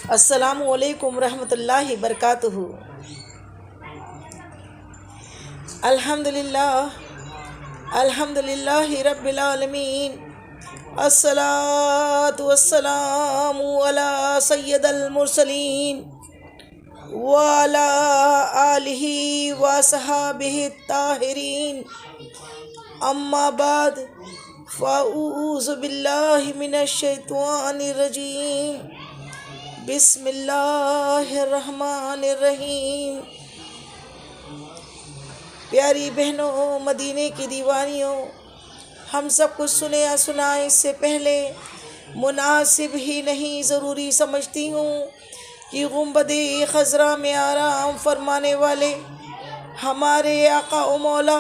السلام علیکم ورحمۃ اللہ وبرکاتہ۔ الحمد للہ رب العالمین، الصلاۃ والسلام علی سید المرسلین وعلی آلہ وصحبہ الطاہرین، اما بعد فاعوذ باللہ من الشیطان الرجیم، بسم اللہ الرحمن الرحیم۔ پیاری بہنوں، مدینے کی دیوانیوں، ہم سب کچھ سنے یا سنائے اس سے پہلے مناسب ہی نہیں ضروری سمجھتی ہوں کہ گنبد خضرا میں آرام فرمانے والے ہمارے آقا و مولا،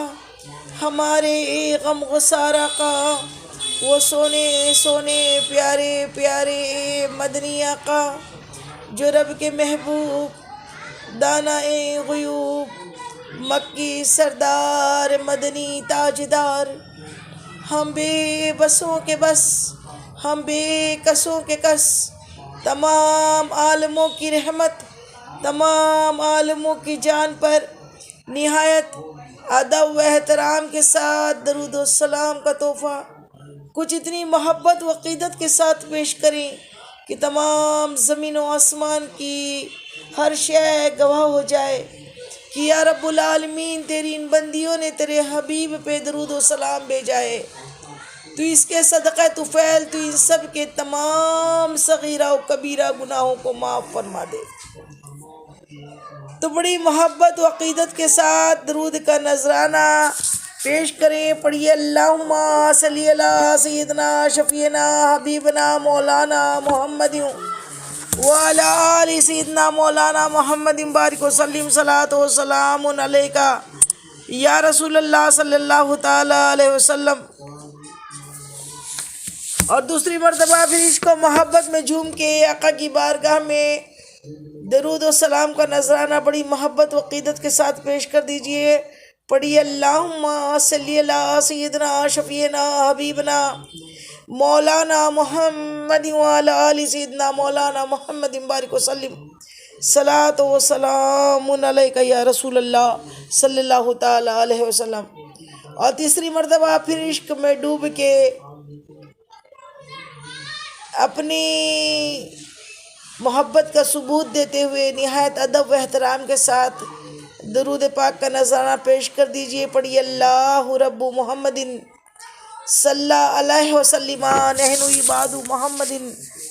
ہمارے غم گسار آقا، وہ سونے پیارے پیارے مدنی آقا، جو رب کے محبوب، دانہ غیوب، مکی سردار، مدنی تاجدار، ہم بے بسوں کے بس، ہم بے کسوں کے کس، تمام عالموں کی رحمت، تمام عالموں کی جان پر نہایت ادب و احترام کے ساتھ درود و سلام کا تحفہ کچھ اتنی محبت و عقیدت کے ساتھ پیش کریں کہ تمام زمین و آسمان کی ہر شے گواہ ہو جائے کہ یا رب العالمین تیری ان بندیوں نے تیرے حبیب پہ درود و سلام بھیجا ہے، تو اس کے صدقہ طفیل تو ان سب کے تمام صغیرہ و کبیرہ گناہوں کو معاف فرما دے۔ تو بڑی محبت و عقیدت کے ساتھ درود کا نذرانہ پیش کریں، پڑھیے اللہم صلی علی سیدنا شفیعنا حبیبنا مولانا محمد وعلی آل سیدنا مولانا محمد بارک وسلم، صلاۃ و سلام علیکہ یا رسول اللہ صلی اللہ تعالی علیہ وسلم۔ اور دوسری مرتبہ پھر عشق و محبت میں جھوم کے آقا کی بارگاہ میں درود و سلام کا نذرانہ بڑی محبت و عقیدت کے ساتھ پیش کر دیجئے، پڑھیے اللہم صلی علی سیدنا شفیعنا حبیبنا مولانا محمد وعلی آل سیدنا مولانا محمد بارک وسلم، صلاۃ و سلام علیکہ یا رسول اللہ صلی اللہ تعالی علیہ وسلم۔ اور تیسری مرتبہ پھر عشق میں ڈوب کے اپنی محبت کا ثبوت دیتے ہوئے نہایت ادب و احترام کے ساتھ درود پاک کا نذرانہ پیش کر دیجئے، پڑھیے اللہ رب محمد صلی علیہ وسلم، نحن عباد محمد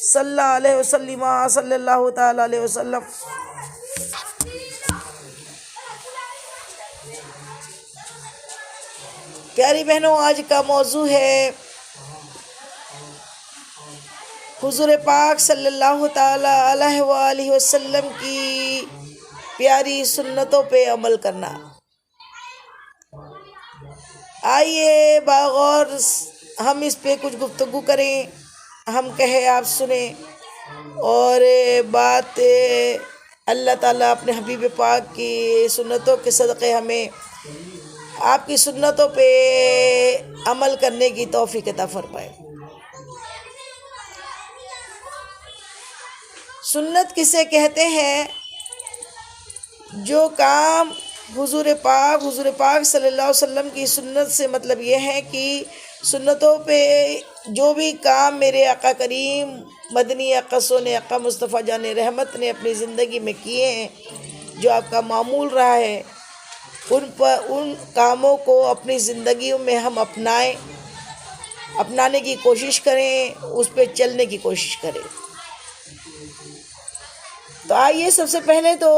صلی علیہ وسلم، صلی اللہ تعالی علیہ وسلم۔ پیاری بہنوں، آج کا موضوع ہے حضور پاک صلی اللہ تعالی علیہ وآلہ وسلم کی پیاری سنتوں پہ عمل کرنا۔ آئیے باغور ہم اس پہ کچھ گفتگو کریں، ہم کہیں آپ سنیں، اور بات اللہ تعالیٰ اپنے حبیب پاک کی سنتوں کے صدقے ہمیں آپ کی سنتوں پہ عمل کرنے کی توفیق عطا فرمائے۔ سنت کسے کہتے ہیں؟ جو کام حضور پاک صلی اللہ علیہ وسلم کی سنت سے مطلب یہ ہے کہ سنتوں پہ جو بھی کام میرے آقا کریم مدنی آقا سونے آقا مصطفیٰ جان رحمت نے اپنی زندگی میں کیے ہیں، جو آپ کا معمول رہا ہے، ان کاموں کو اپنی زندگیوں میں ہم اپنانے کی کوشش کریں، اس پہ چلنے کی کوشش کریں۔ تو آئیے سب سے پہلے تو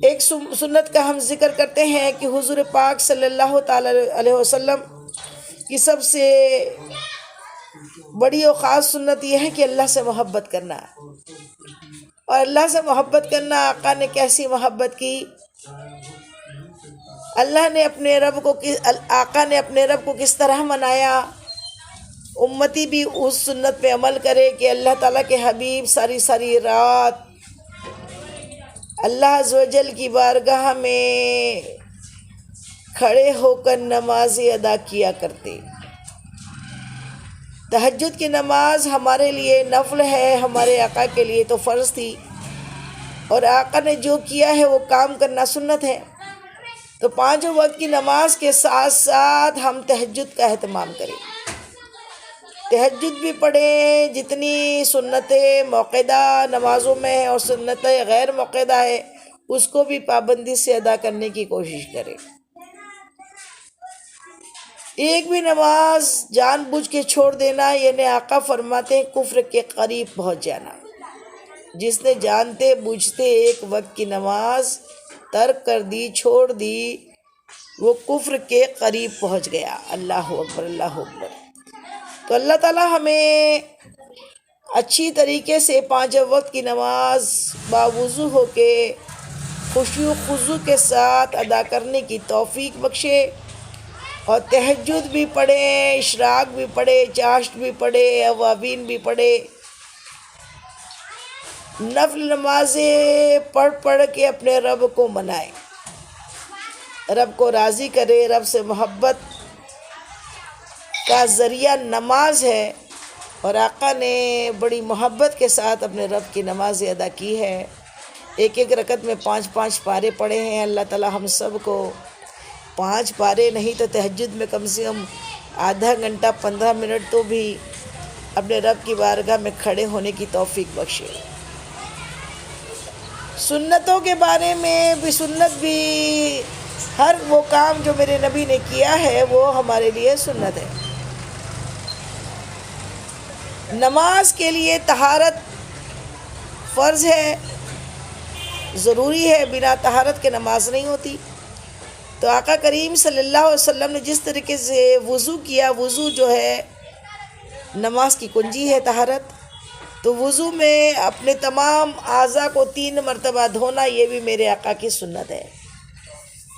ایک سنت کا ہم ذکر کرتے ہیں کہ حضور پاک صلی اللہ تعالی علیہ وسلم کی سب سے بڑی و خاص سنت یہ ہے کہ اللہ سے محبت کرنا۔ اور اللہ سے محبت کرنا، آقا نے کیسی محبت کی، آقا نے اپنے رب کو کس طرح منایا، امتی بھی اس سنت پہ عمل کرے کہ اللہ تعالیٰ کے حبیب ساری رات اللہ عز و جل کی بارگاہ میں کھڑے ہو کر نماز ادا کیا کرتے۔ تہجد کی نماز ہمارے لیے نفل ہے، ہمارے آقا کے لیے تو فرض تھی، اور آقا نے جو کیا ہے وہ کام کرنا سنت ہے۔ تو 5 وقت کی نماز کے ساتھ ساتھ ہم تہجد کا اہتمام کریں، تہجد بھی پڑھیں، جتنی سنتیں موقعہ نمازوں میں ہیں اور سنتیں غیر موقعہ ہے اس کو بھی پابندی سے ادا کرنے کی کوشش کریں۔ ایک بھی نماز جان بوجھ کے چھوڑ دینا، یعنی آقا فرماتے ہیں کفر کے قریب پہنچ جانا۔ جس نے جانتے بوجھتے ایک وقت کی نماز ترک کر دی، چھوڑ دی، وہ کفر کے قریب پہنچ گیا۔ اللہ اکبر، اللہ اکبر۔ تو اللہ تعالیٰ ہمیں اچھی طریقے سے 5 وقت کی نماز باوضو ہو کے خشوع و خضوع کے ساتھ ادا کرنے کی توفیق بخشے، اور تہجد بھی پڑھیں، اشراق بھی پڑھے، چاشت بھی پڑھے، اوابین بھی پڑھے، نفل نمازیں پڑھ کے اپنے رب کو منائیں، رب کو راضی کرے۔ رب سے محبت کا ذریعہ نماز ہے، اور آقا نے بڑی محبت کے ساتھ اپنے رب کی نماز ادا کی ہے۔ ایک ایک رکعت میں 5 پارے پڑھے ہیں۔ اللہ تعالیٰ ہم سب کو 5 پارے نہیں تو تہجد میں کم سے کم آدھا گھنٹہ 15 منٹ تو بھی اپنے رب کی بارگاہ میں کھڑے ہونے کی توفیق بخشے۔ سنتوں کے بارے میں بھی، سنت بھی ہر وہ کام جو میرے نبی نے کیا ہے وہ ہمارے لیے سنت ہے۔ نماز کے لیے طہارت فرض ہے، ضروری ہے، بنا طہارت کے نماز نہیں ہوتی۔ تو آقا کریم صلی اللہ علیہ وسلم نے جس طریقے سے وضو کیا، وضو جو ہے نماز کی کنجی ہے، طہارت، تو وضو میں اپنے تمام اعضاء کو 3 مرتبہ دھونا، یہ بھی میرے آقا کی سنت ہے۔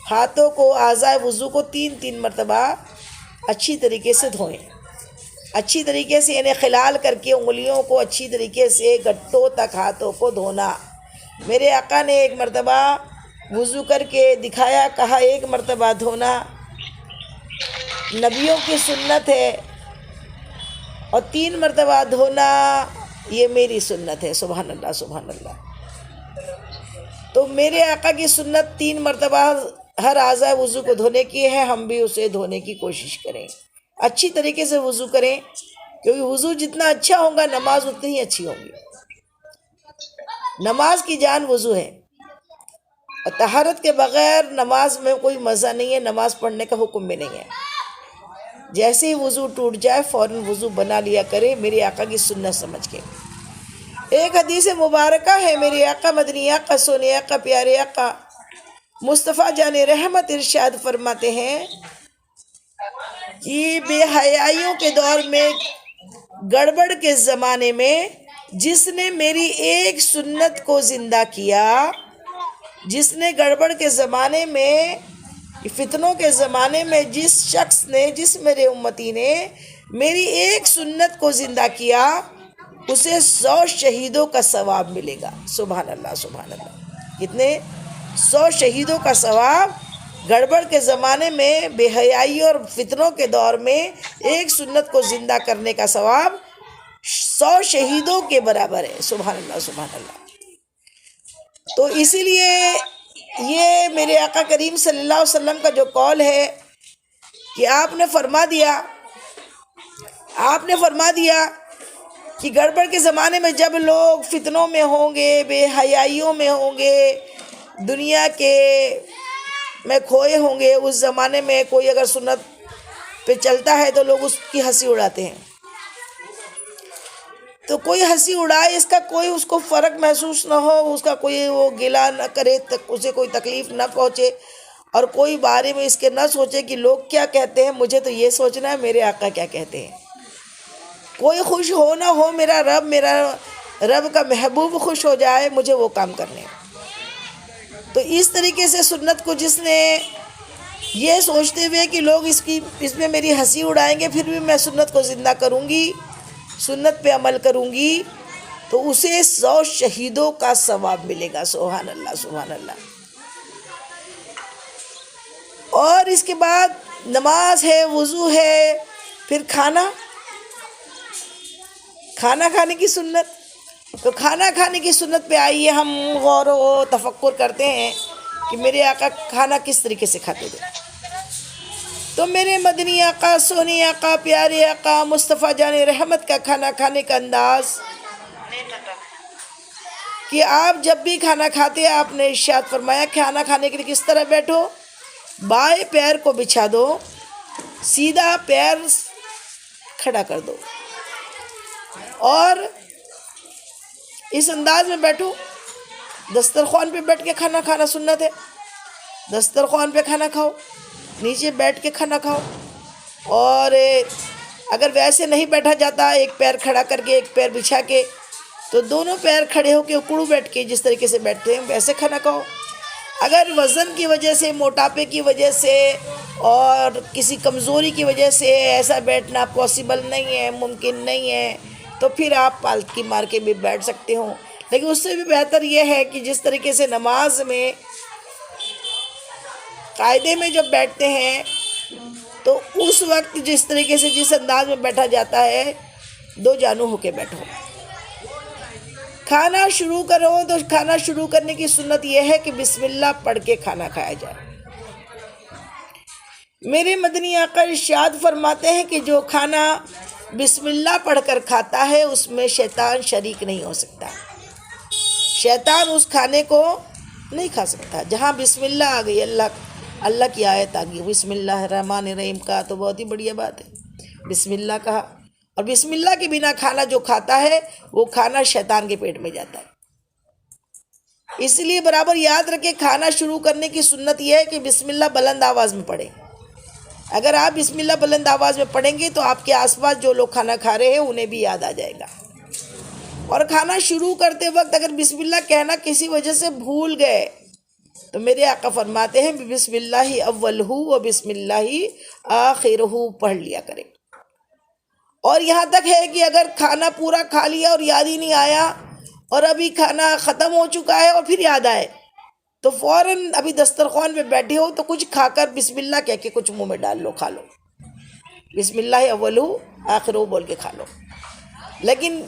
ہاتھوں کو، اعضاء وضو کو 3 مرتبہ اچھی طریقے سے دھوئیں، اچھی طریقے سے، یعنی خلال کر کے انگلیوں کو اچھی طریقے سے گٹوں تک ہاتھوں کو دھونا۔ میرے آقا نے 1 مرتبہ وضو کر کے دکھایا، کہا 1 مرتبہ دھونا نبیوں کی سنت ہے، اور 3 مرتبہ دھونا یہ میری سنت ہے۔ سبحان اللہ، سبحان اللہ۔ تو میرے آقا کی سنت 3 مرتبہ ہر اعضاء وضو کو دھونے کی ہے، ہم بھی اسے دھونے کی کوشش کریں، اچھی طریقے سے وضو کریں، کیونکہ وضو جتنا اچھا ہوگا نماز اتنی ہی اچھی ہوگی۔ نماز کی جان وضو ہے، اور طہارت کے بغیر نماز میں کوئی مزہ نہیں ہے، نماز پڑھنے کا حکم بھی نہیں ہے۔ جیسے ہی وضو ٹوٹ جائے فوراً وضو بنا لیا کرے، میرے آقا کی سنت سمجھ کے۔ ایک حدیث مبارکہ ہے، میرے آقا مدنی آقا، سونے آقا، پیارے آقا مصطفیٰ جان رحمت ارشاد فرماتے ہیں کہ بے حیائیوں کے دور میں، گڑبڑ کے زمانے میں، جس نے میری ایک سنت کو زندہ کیا، جس نے گڑبڑ کے زمانے میں، فتنوں کے زمانے میں جس شخص نے، جس میرے امتی نے میری ایک سنت کو زندہ کیا، اسے 100 شہیدوں کا ثواب ملے گا۔ سبحان اللہ، سبحان اللہ۔ کتنے؟ 100 شہیدوں کا ثواب۔ گڑبڑ کے زمانے میں، بے حیائی اور فتنوں کے دور میں ایک سنت کو زندہ کرنے کا ثواب 100 شہیدوں کے برابر ہے۔ سبحان اللہ، سبحان اللہ۔ تو اسی لیے یہ میرے آقا کریم صلی اللہ علیہ وسلم کا جو قول ہے کہ آپ نے فرما دیا کہ گڑبڑ کے زمانے میں جب لوگ فتنوں میں ہوں گے، بے حیائیوں میں ہوں گے، دنیا کے میں کھوئے ہوں گے، اس زمانے میں کوئی اگر سنت پہ چلتا ہے تو لوگ اس کی ہنسی اڑاتے ہیں۔ تو کوئی ہنسی اڑائے، اس کا کوئی اس کو فرق محسوس نہ ہو، اس کا کوئی وہ گلا نہ کرے، اسے کوئی تکلیف نہ پہنچے، اور کوئی بارے میں اس کے نہ سوچے کہ لوگ کیا کہتے ہیں، مجھے تو یہ سوچنا ہے میرے آقا کیا کہتے ہیں۔ کوئی خوش ہو نہ ہو، میرا رب کا محبوب خوش ہو جائے، مجھے وہ کام کرنے۔ تو اس طریقے سے سنت کو جس نے یہ سوچتے ہوئے کہ لوگ اس میں میری ہنسی اڑائیں گے، پھر بھی میں سنت کو زندہ کروں گی، سنت پہ عمل کروں گی، تو اسے 100 شہیدوں کا ثواب ملے گا۔ سبحان اللہ، سبحان اللہ۔ اور اس کے بعد نماز ہے، وضو ہے، پھر کھانا۔ کھانا کھانے کی سنت، تو کھانا کھانے کی سنت پہ آئیے ہم غور و تفکر کرتے ہیں کہ میرے آقا کھانا کس طریقے سے کھاتے تھے۔ تو میرے مدنی آقا، سونی آقا، پیارے آقا مصطفیٰ جان رحمت کا کھانا کھانے کا انداز کہ آپ جب بھی کھانا کھاتے آپ نے ارشاد فرمایا کھانا کھانے کے لیے کس طرح بیٹھو، بائیں پیر کو بچھا دو، سیدھا پیر کھڑا کر دو اور اس انداز میں بیٹھو۔ دسترخوان پہ بیٹھ کے کھانا کھانا سنت ہے، دسترخوان پہ کھانا کھاؤ، نیچے بیٹھ کے کھانا کھاؤ۔ اور اگر ویسے نہیں بیٹھا جاتا ایک پیر کھڑا کر کے ایک پیر بچھا کے، تو دونوں پیر کھڑے ہو کے اکڑو بیٹھ کے جس طریقے سے بیٹھتے ہیں ویسے کھانا کھاؤ۔ اگر وزن کی وجہ سے، موٹاپے کی وجہ سے اور کسی کمزوری کی وجہ سے ایسا بیٹھنا پاسبل نہیں ہے، ممکن نہیں ہے، تو پھر آپ پالکی مار کے بھی بیٹھ سکتے ہو۔ لیکن اس سے بھی بہتر یہ ہے کہ جس طریقے سے نماز میں قاعدے میں جب بیٹھتے ہیں تو اس وقت جس طریقے سے جس انداز میں بیٹھا جاتا ہے دو جانو ہو کے بیٹھو۔ کھانا شروع کرو تو کھانا شروع کرنے کی سنت یہ ہے کہ بسم اللہ پڑھ کے کھانا کھایا جائے۔ میرے مدنی آقا ارشاد فرماتے ہیں کہ جو کھانا بسم اللہ پڑھ کر کھاتا ہے اس میں شیطان شریک نہیں ہو سکتا، شیطان اس کھانے کو نہیں کھا سکتا۔ جہاں بسم اللہ آ گئی، اللہ کی آیت آ گئی، بسم اللہ الرحمن الرحیم کا، تو بہت ہی بڑھیا بات ہے، بسم اللہ کہا۔ اور بسم اللہ کے بنا کھانا جو کھاتا ہے وہ کھانا شیطان کے پیٹ میں جاتا ہے۔ اس لیے برابر یاد رکھے کھانا شروع کرنے کی سنت یہ ہے کہ بسم اللہ بلند آواز میں پڑھیں۔ اگر آپ بسم اللہ بلند آواز میں پڑھیں گے تو آپ کے آس پاس جو لوگ کھانا کھا رہے ہیں انہیں بھی یاد آ جائے گا۔ اور کھانا شروع کرتے وقت اگر بسم اللہ کہنا کسی وجہ سے بھول گئے تو میرے آقا فرماتے ہیں بسم اللہ اولہ و بسم اللہ آخرہ پڑھ لیا کریں۔ اور یہاں تک ہے کہ اگر کھانا پورا کھا لیا اور یاد ہی نہیں آیا اور ابھی کھانا ختم ہو چکا ہے اور پھر یاد آئے تو فوراً ابھی دسترخوان پہ بیٹھے ہو تو کچھ کھا کر بسم اللہ کہہ کے کچھ منہ میں ڈال لو، کھا لو، بسم اللہ اولہ آخرہ بول کے کھا لو۔ لیکن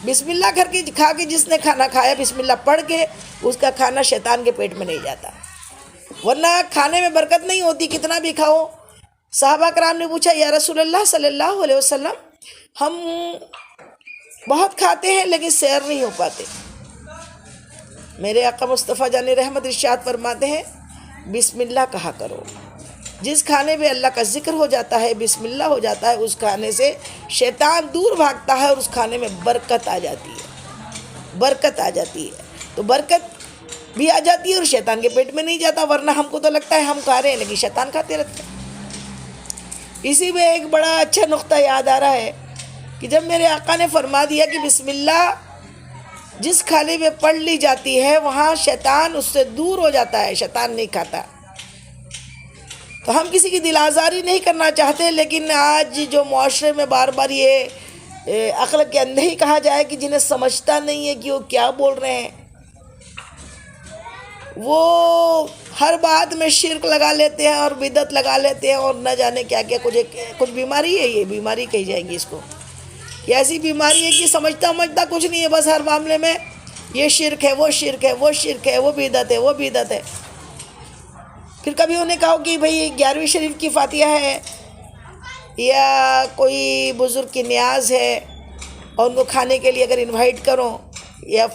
بسم اللہ کر کے کھا کے جس نے کھانا کھایا بسم اللہ پڑھ کے اس کا کھانا شیطان کے پیٹ میں نہیں جاتا، ورنہ کھانے میں برکت نہیں ہوتی کتنا بھی کھاؤ۔ صحابہ کرام نے پوچھا یا رسول اللہ صلی اللہ علیہ وسلم ہم بہت کھاتے ہیں لیکن سیر نہیں ہو پاتے۔ میرے آقا مصطفیٰ جان رحمت ارشاد فرماتے ہیں بسم اللہ کہا کرو۔ جس کھانے میں اللہ کا ذکر ہو جاتا ہے، بسم اللہ ہو جاتا ہے، اس کھانے سے شیطان دور بھاگتا ہے اور اس کھانے میں برکت آ جاتی ہے، برکت آ جاتی ہے۔ تو برکت بھی آ جاتی ہے اور شیطان کے پیٹ میں نہیں جاتا، ورنہ ہم کو تو لگتا ہے ہم کھا رہے ہیں لیکن شیطان کھاتے رہتے ہیں۔ اسی میں ایک بڑا اچھا نقطہ یاد آ رہا ہے کہ جب میرے آقا نے فرما دیا کہ بسم اللہ جس کھانے میں پڑھ لی جاتی ہے وہاں شیطان اس سے دور ہو جاتا ہے، شیطان نہیں کھاتا۔ تو ہم کسی کی دل آزاری نہیں کرنا چاہتے، لیکن آج جو معاشرے میں بار بار یہ عقل کے اندھے ہی کہا جائے کہ جنہیں سمجھتا نہیں ہے کہ وہ کیا بول رہے ہیں، وہ ہر بات میں شرک لگا لیتے ہیں اور بدعت لگا لیتے ہیں اور نہ جانے کیا کیا، کچھ بیماری ہے، یہ بیماری کہی جائے گی اس کو، یہ ایسی بیماری ہے کہ سمجھتا کچھ نہیں ہے، بس ہر معاملے میں یہ شرک ہے، وہ شرک ہے، وہ شرک ہے، وہ بدعت ہے، وہ بدعت ہے۔ پھر کبھی انہیں کہو کہ بھئی 11ویں شریف کی فاتحہ ہے یا کوئی بزرگ کی نیاز ہے اور ان کو کھانے کے لیے اگر انوائٹ کرو یا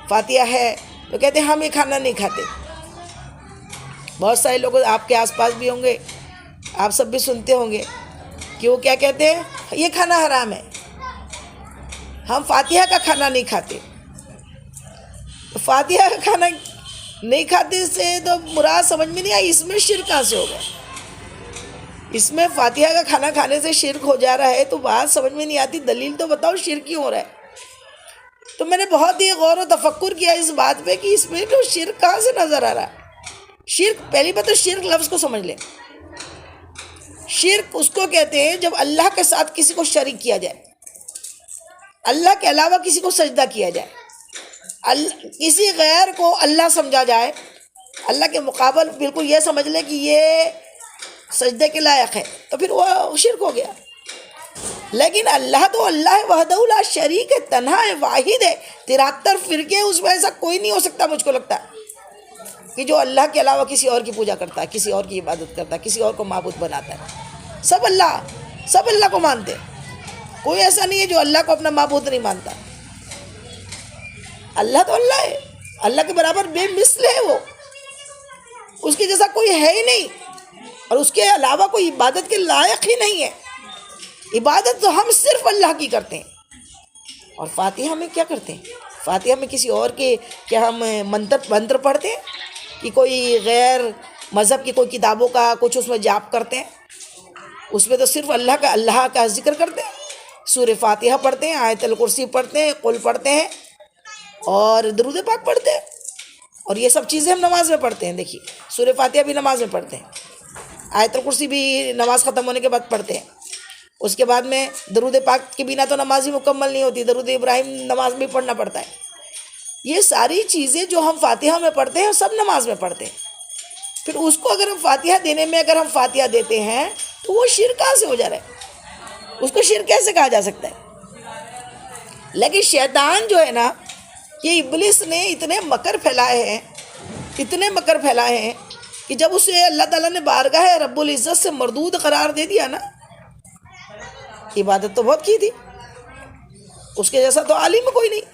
فاتحہ ہے تو کہتے ہیں ہم یہ کھانا نہیں کھاتے۔ بہت سارے لوگ آپ کے آس پاس بھی ہوں گے، آپ سب بھی سنتے ہوں گے کہ وہ کیا کہتے ہیں، یہ کھانا حرام ہے، ہم فاتحہ کا کھانا نہیں کھاتے۔ فاتحہ کا کھانا نہیں کھاتے سے تو مراد سمجھ میں نہیں آئی، اس میں شرک کہاں سے ہوگا؟ اس میں فاتحہ کا کھانا کھانے سے شرک ہو جا رہا ہے تو بات سمجھ میں نہیں آتی، دلیل تو بتاؤ شرک کیوں ہو رہا ہے؟ تو میں نے بہت ہی غور و تفکر کیا اس بات پہ کہ اس میں تو شرک کہاں سے نظر آ رہا ہے۔ شرک، پہلی بات تو شرک لفظ کو سمجھ لیں، شرک اس کو کہتے ہیں جب اللہ کے ساتھ کسی کو شریک کیا جائے، اللہ کے علاوہ کسی کو سجدہ کیا جائے، کسی غیر کو اللہ سمجھا جائے، اللہ کے مقابل بالکل یہ سمجھ لے کہ یہ سجدے کے لائق ہے، تو پھر وہ شرک ہو گیا۔ لیکن اللہ تو اللہ ہے، وحدہ لا شریک ہے، تنہا ہے، واحد ہے۔ 73 فرقے، اس میں ایسا کوئی نہیں ہو سکتا مجھ کو لگتا ہے کہ جو اللہ کے علاوہ کسی اور کی پوجا کرتا ہے، کسی اور کی عبادت کرتا ہے، کسی اور کو معبود بناتا ہے۔ سب اللہ کو مانتے ہیں، کوئی ایسا نہیں ہے جو اللہ کو اپنا معبود نہیں مانتا۔ اللہ تو اللہ ہے، اللہ کے برابر بے مثل ہے، وہ اس کے جیسا کوئی ہے ہی نہیں، اور اس کے علاوہ کوئی عبادت کے لائق ہی نہیں ہے۔ عبادت تو ہم صرف اللہ کی کرتے ہیں۔ اور فاتحہ میں کیا کرتے ہیں؟ فاتحہ میں کسی اور کے کیا ہم منتر پڑھتے ہیں کہ کوئی غیر مذہب کی کوئی کتابوں کا کچھ اس میں جاپ کرتے ہیں؟ اس میں تو صرف اللہ کا ذکر کرتے ہیں، سورہ فاتحہ پڑھتے ہیں، آیت الکرسی پڑھتے ہیں، قل پڑھتے ہیں، اور درود پاک پڑھتے ہیں، اور یہ سب چیزیں ہم نماز میں پڑھتے ہیں۔ دیکھیے سورہ فاتحہ بھی نماز میں پڑھتے ہیں، آیت الکرسی بھی نماز ختم ہونے کے بعد پڑھتے ہیں، اس کے بعد میں درود پاک کے بنا تو نماز ہی مکمل نہیں ہوتی، درود ابراہیم نماز میں پڑھنا پڑتا ہے۔ یہ ساری چیزیں جو ہم فاتحہ میں پڑھتے ہیں سب نماز میں پڑھتے ہیں۔ پھر اس کو اگر ہم فاتحہ دینے میں اگر ہم فاتحہ دیتے ہیں تو وہ شرک کہاں سے ہو جا رہا ہے؟ اس کو شرک کیسے کہا جا سکتا ہے؟ لیکن شیطان جو ہے نا، یہ ابلیس نے اتنے مکر پھیلائے ہیں کہ جب اسے اللہ تعالیٰ نے بارگاہ رب العزت سے مردود قرار دے دیا نا، عبادت تو بہت کی تھی، اس کے جیسا تو عالم کوئی نہیں،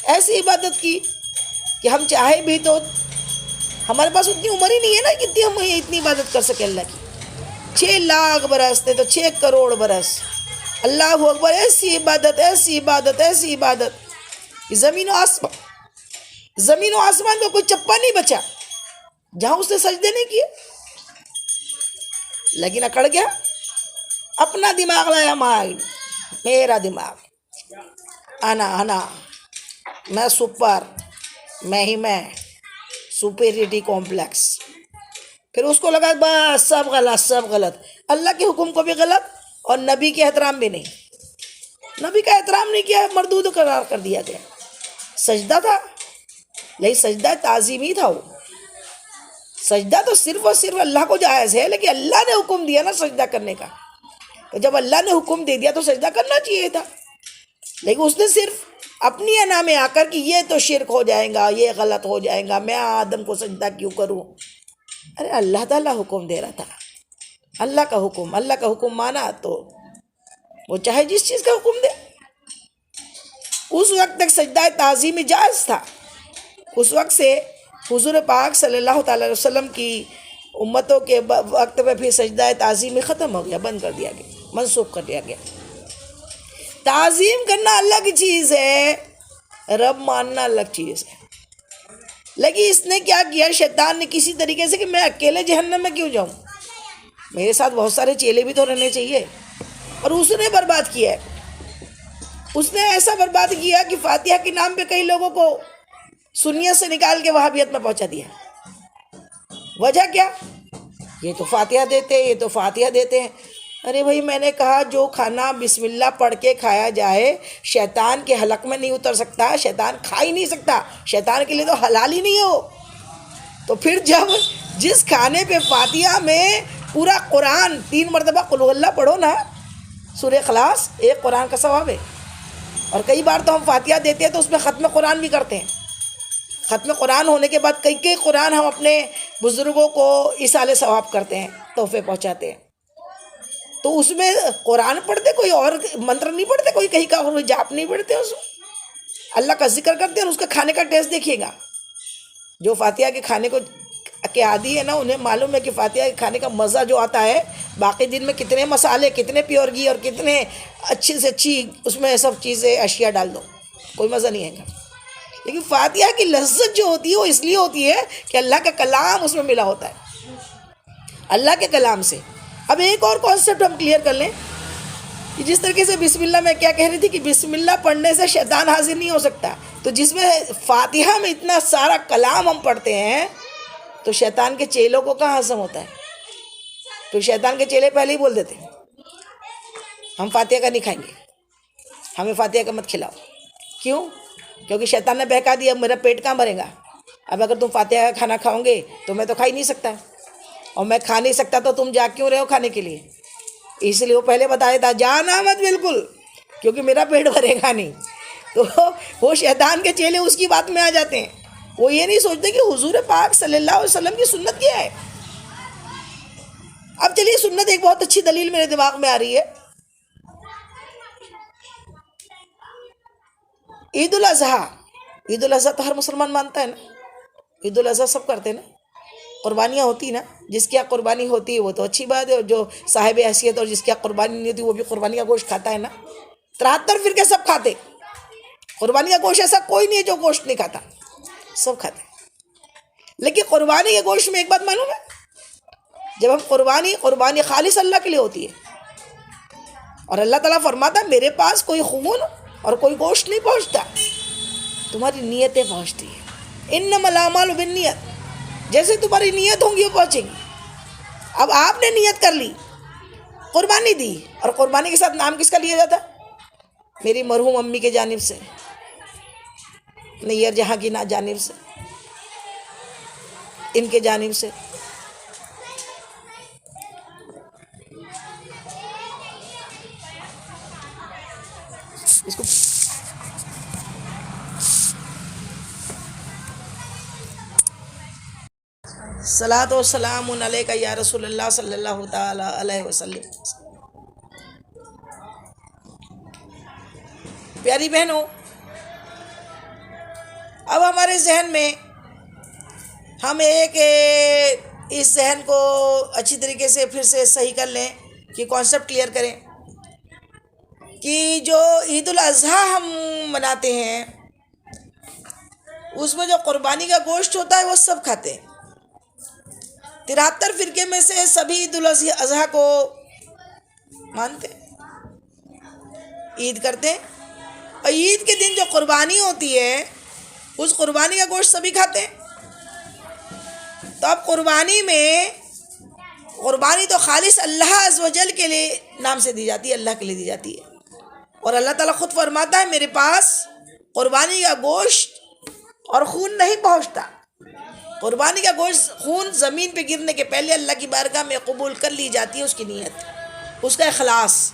ایسی عبادت کی کہ ہم چاہے بھی تو ہمارے پاس اتنی عمر ہی نہیں ہے نا کہ ہم اتنی عبادت کر سکیں اللہ کی۔ 6 لاکھ برس تھے تو 6 کروڑ برس، اللہ اکبر، ایسی عبادت ایسی عبادت ایسی عبادت کہ زمین و آسمان کا کوئی چپا نہیں بچا جہاں اس نے سجدے نہیں کیے۔ لیکن اکڑ گیا، اپنا دماغ لایا، میرا دماغ، انا میں سپر، میں سپیریٹی کمپلیکس۔ پھر اس کو لگا بس سب غلط، اللہ کے حکم کو بھی غلط اور نبی کے احترام بھی نہیں، نبی کا احترام نہیں کیا، مردود قرار کر دیا گیا۔ سجدہ تھا لیکن سجدہ تعظیمی تھا، وہ سجدہ تو صرف اور صرف اللہ کو جائز ہے، لیکن اللہ نے حکم دیا نا سجدہ کرنے کا، تو جب اللہ نے حکم دے دیا تو سجدہ کرنا چاہیے تھا۔ لیکن اس نے صرف اپنی انا میں آ کر کہ یہ تو شرک ہو جائے گا، یہ غلط ہو جائے گا، میں آدم کو سجدہ کیوں کروں؟ ارے اللہ تعالیٰ حکم دے رہا تھا، اللہ کا حکم مانا تو وہ چاہے جس چیز کا حکم دے۔ اس وقت تک سجدہ تعظیمی جائز تھا، اس وقت سے حضور پاک صلی اللہ تعالی وسلم کی امتوں کے وقت میں پھر سجدہ تعظیمی ختم ہو گیا، بند کر دیا گیا، منسوخ کر دیا گیا۔ تعظیم کرنا الگ چیز ہے، رب ماننا الگ چیز ہے۔ لیکن اس نے کیا کیا، شیطان نے کسی طریقے سے کہ میں اکیلے جہنم میں کیوں جاؤں، میرے ساتھ بہت سارے چیلے بھی تو رہنے چاہیے، اور اس نے برباد کیا ہے۔ اس نے ایسا برباد کیا کہ فاتحہ کے نام پہ کئی لوگوں کو سنیت سے نکال کے وہابیت میں پہنچا دیا۔ وجہ کیا؟ یہ تو فاتحہ دیتے ہیں۔ ارے بھائی، میں نے کہا جو کھانا بسم اللہ پڑھ کے کھایا جائے شیطان کے حلق میں نہیں اتر سکتا، شیطان کھا ہی نہیں سکتا، شیطان کے لیے تو حلال ہی نہیں ہے وہ۔ تو پھر جب جس کھانے پہ فاتحہ میں پورا قرآن 3 مرتبہ قل اللہ پڑھو نا، سورہ اخلاص، 1 قرآن کا ثواب ہے۔ اور کئی بار تو ہم فاتحہ دیتے ہیں تو اس میں ختم قرآن بھی کرتے ہیں، ختم قرآن ہونے کے بعد کئی قرآن ہم اپنے بزرگوں کو ایصال ثواب کرتے ہیں، تحفے پہنچاتے ہیں۔ تو اس میں قرآن پڑھتے، کوئی اور منتر نہیں پڑھتے، کوئی کہیں کا کوئی جاپ نہیں پڑھتے، اس میں اللہ کا ذکر کرتے ہیں۔ اور اس کا کھانے کا ٹیسٹ دیکھیے گا، جو فاتحہ کے کھانے کو کے عادی ہے نا، انہیں معلوم ہے کہ فاتحہ کے کھانے کا مزہ جو آتا ہے، باقی دن میں کتنے مسالے، کتنے پیور گھی اور کتنے اچھی سے اچھی اس میں سب چیزیں اشیاء ڈال دو، کوئی مزہ نہیں آئے گا۔ لیکن فاتحہ کی لذت جو ہوتی ہے وہ اس لیے ہوتی ہے کہ اللہ کا کلام اس میں ملا ہوتا ہے، اللہ کے کلام سے۔ اب ایک اور کانسیپٹ ہم کلیئر کر لیں کہ جس طریقے سے بسم اللہ میں کیا کہہ رہی تھی کہ بسم اللہ پڑھنے سے شیطان حاضر نہیں ہو سکتا، تو جس میں فاتحہ میں اتنا سارا کلام ہم پڑھتے ہیں تو شیطان کے چیلوں کو کہاں ہضم ہوتا ہے؟ تو شیطان کے چیلے پہلے ہی بول دیتے ہیں ہم فاتحہ کا نہیں کھائیں گے، ہمیں فاتحہ کا مت کھلاؤ۔ کیوں؟ کیونکہ شیطان نے بہکا دیا میرا پیٹ کہاں بھرے گا، اب اگر تم فاتحہ کا کھانا کھاؤ گے تو میں تو کھا ہی نہیں سکتا، اور میں کھا نہیں سکتا تو تم جا کیوں رہے ہو کھانے کے لیے؟ اس لیے وہ پہلے بتایا تھا جانا مت بالکل، کیونکہ میرا پیٹ بھرے گا نہیں. تو وہ شیطان کے چیلے اس کی بات میں آ جاتے ہیں. وہ یہ نہیں سوچتے کہ حضور پاک صلی اللہ علیہ وسلم کی سنت کیا ہے. اب چلیے سنت ایک بہت اچھی دلیل میرے دماغ میں آ رہی ہے. عید الاضحیٰ، عید الاضحیٰ تو ہر مسلمان مانتا ہے نا. عید الاضحیٰ سب کرتے ہیں نا. قربانیاں ہوتی نا، جس کی قربانی ہوتی ہے وہ تو اچھی بات ہے، اور جو صاحب حیثیت اور جس کی قربانی نہیں ہوتی وہ بھی قربانی کا گوشت کھاتا ہے نا. 73 فرقے سب کھاتے. قربانی کا گوشت ایسا کوئی نہیں ہے جو گوشت نہیں کھاتا، سب کھاتے. لیکن قربانی کے گوشت میں ایک بات معلوم ہے، جب ہم قربانی خالص اللہ کے لیے ہوتی ہے، اور اللہ تعالیٰ فرماتا ہے میرے پاس کوئی خون اور کوئی گوشت نہیں پہنچتا، تمہاری نیتیں پہنچتی ہیں. انما الاعمال بالنیت، جیسے تمہاری نیت ہوں گی وہ پہنچیں گی. اب آپ نے نیت کر لی، قربانی دی، اور قربانی کے ساتھ نام کس کا لیا جاتا؟ میری مرحوم امی کے جانب سے، نیر جہاں کی جانب سے، ان کے جانب سے. اس کو صلاۃ و سلام علیک یا رسول اللہ صلی اللہ تعالی علیہ وسلم. پیاری بہنوں، اب ہمارے ذہن میں ہم اس ذہن کو اچھی طریقے سے پھر سے صحیح کر لیں، کہ کانسیپٹ کلیئر کریں کہ جو عید الاضحیٰ ہم مناتے ہیں اس میں جو قربانی کا گوشت ہوتا ہے وہ سب کھاتے ہیں. 73 فرقے میں سے سبھی عید الاضحیٰ کو مانتے ہیں، عید کرتے ہیں. اور عید کے دن جو قربانی ہوتی ہے اس قربانی کا گوشت سبھی کھاتے ہیں. تو اب قربانی تو خالص اللہ عز و جل کے لیے نام سے دی جاتی ہے، اللہ کے لیے دی جاتی ہے. اور اللہ تعالیٰ خود فرماتا ہے میرے پاس قربانی کا گوشت اور خون نہیں پہنچتا. قربانی کا گوشت، خون زمین پہ گرنے کے پہلے اللہ کی بارگاہ میں قبول کر لی جاتی ہے. اس کی نیت، اس کا اخلاص،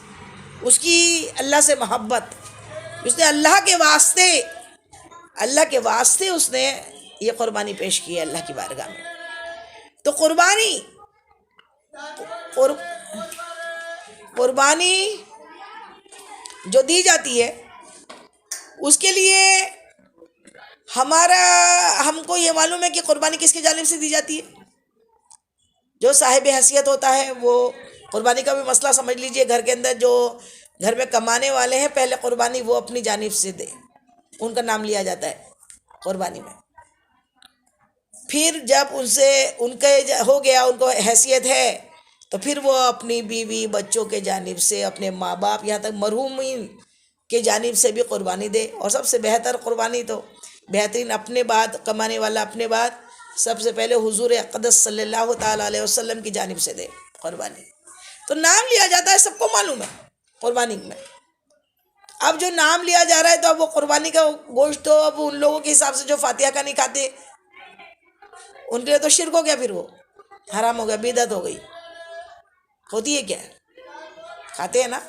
اس کی اللہ سے محبت، اس نے اللہ کے واسطے اس نے یہ قربانی پیش کی ہے اللہ کی بارگاہ میں. تو قربانی جو دی جاتی ہے اس کے لیے ہم کو یہ معلوم ہے کہ قربانی کس کی جانب سے دی جاتی ہے. جو صاحب حیثیت ہوتا ہے وہ قربانی کا بھی مسئلہ سمجھ لیجئے. گھر کے اندر جو گھر میں کمانے والے ہیں پہلے قربانی وہ اپنی جانب سے دے، ان کا نام لیا جاتا ہے قربانی میں. پھر جب ان کے ہو گیا، ان کو حیثیت ہے، تو پھر وہ اپنی بیوی بچوں کے جانب سے، اپنے ماں باپ، یہاں تک مرحومین کے جانب سے بھی قربانی دے. اور سب سے بہتر قربانی تو بہترین اپنے بعد کمانے والا اپنے بعد سب سے پہلے حضور اقدس صلی اللہ تعالیٰ علیہ وسلم کی جانب سے دے قربانی. تو نام لیا جاتا ہے، سب کو معلوم ہے قربانی میں. اب جو نام لیا جا رہا ہے تو اب وہ قربانی کا گوشت تو اب ان لوگوں کے حساب سے جو فاتحہ کا نہیں کھاتے ان کے لیے تو شرک ہو گیا، پھر وہ حرام ہو گیا، بدعت ہو گئی. ہوتی ہے کیا؟ کھاتے ہیں نا.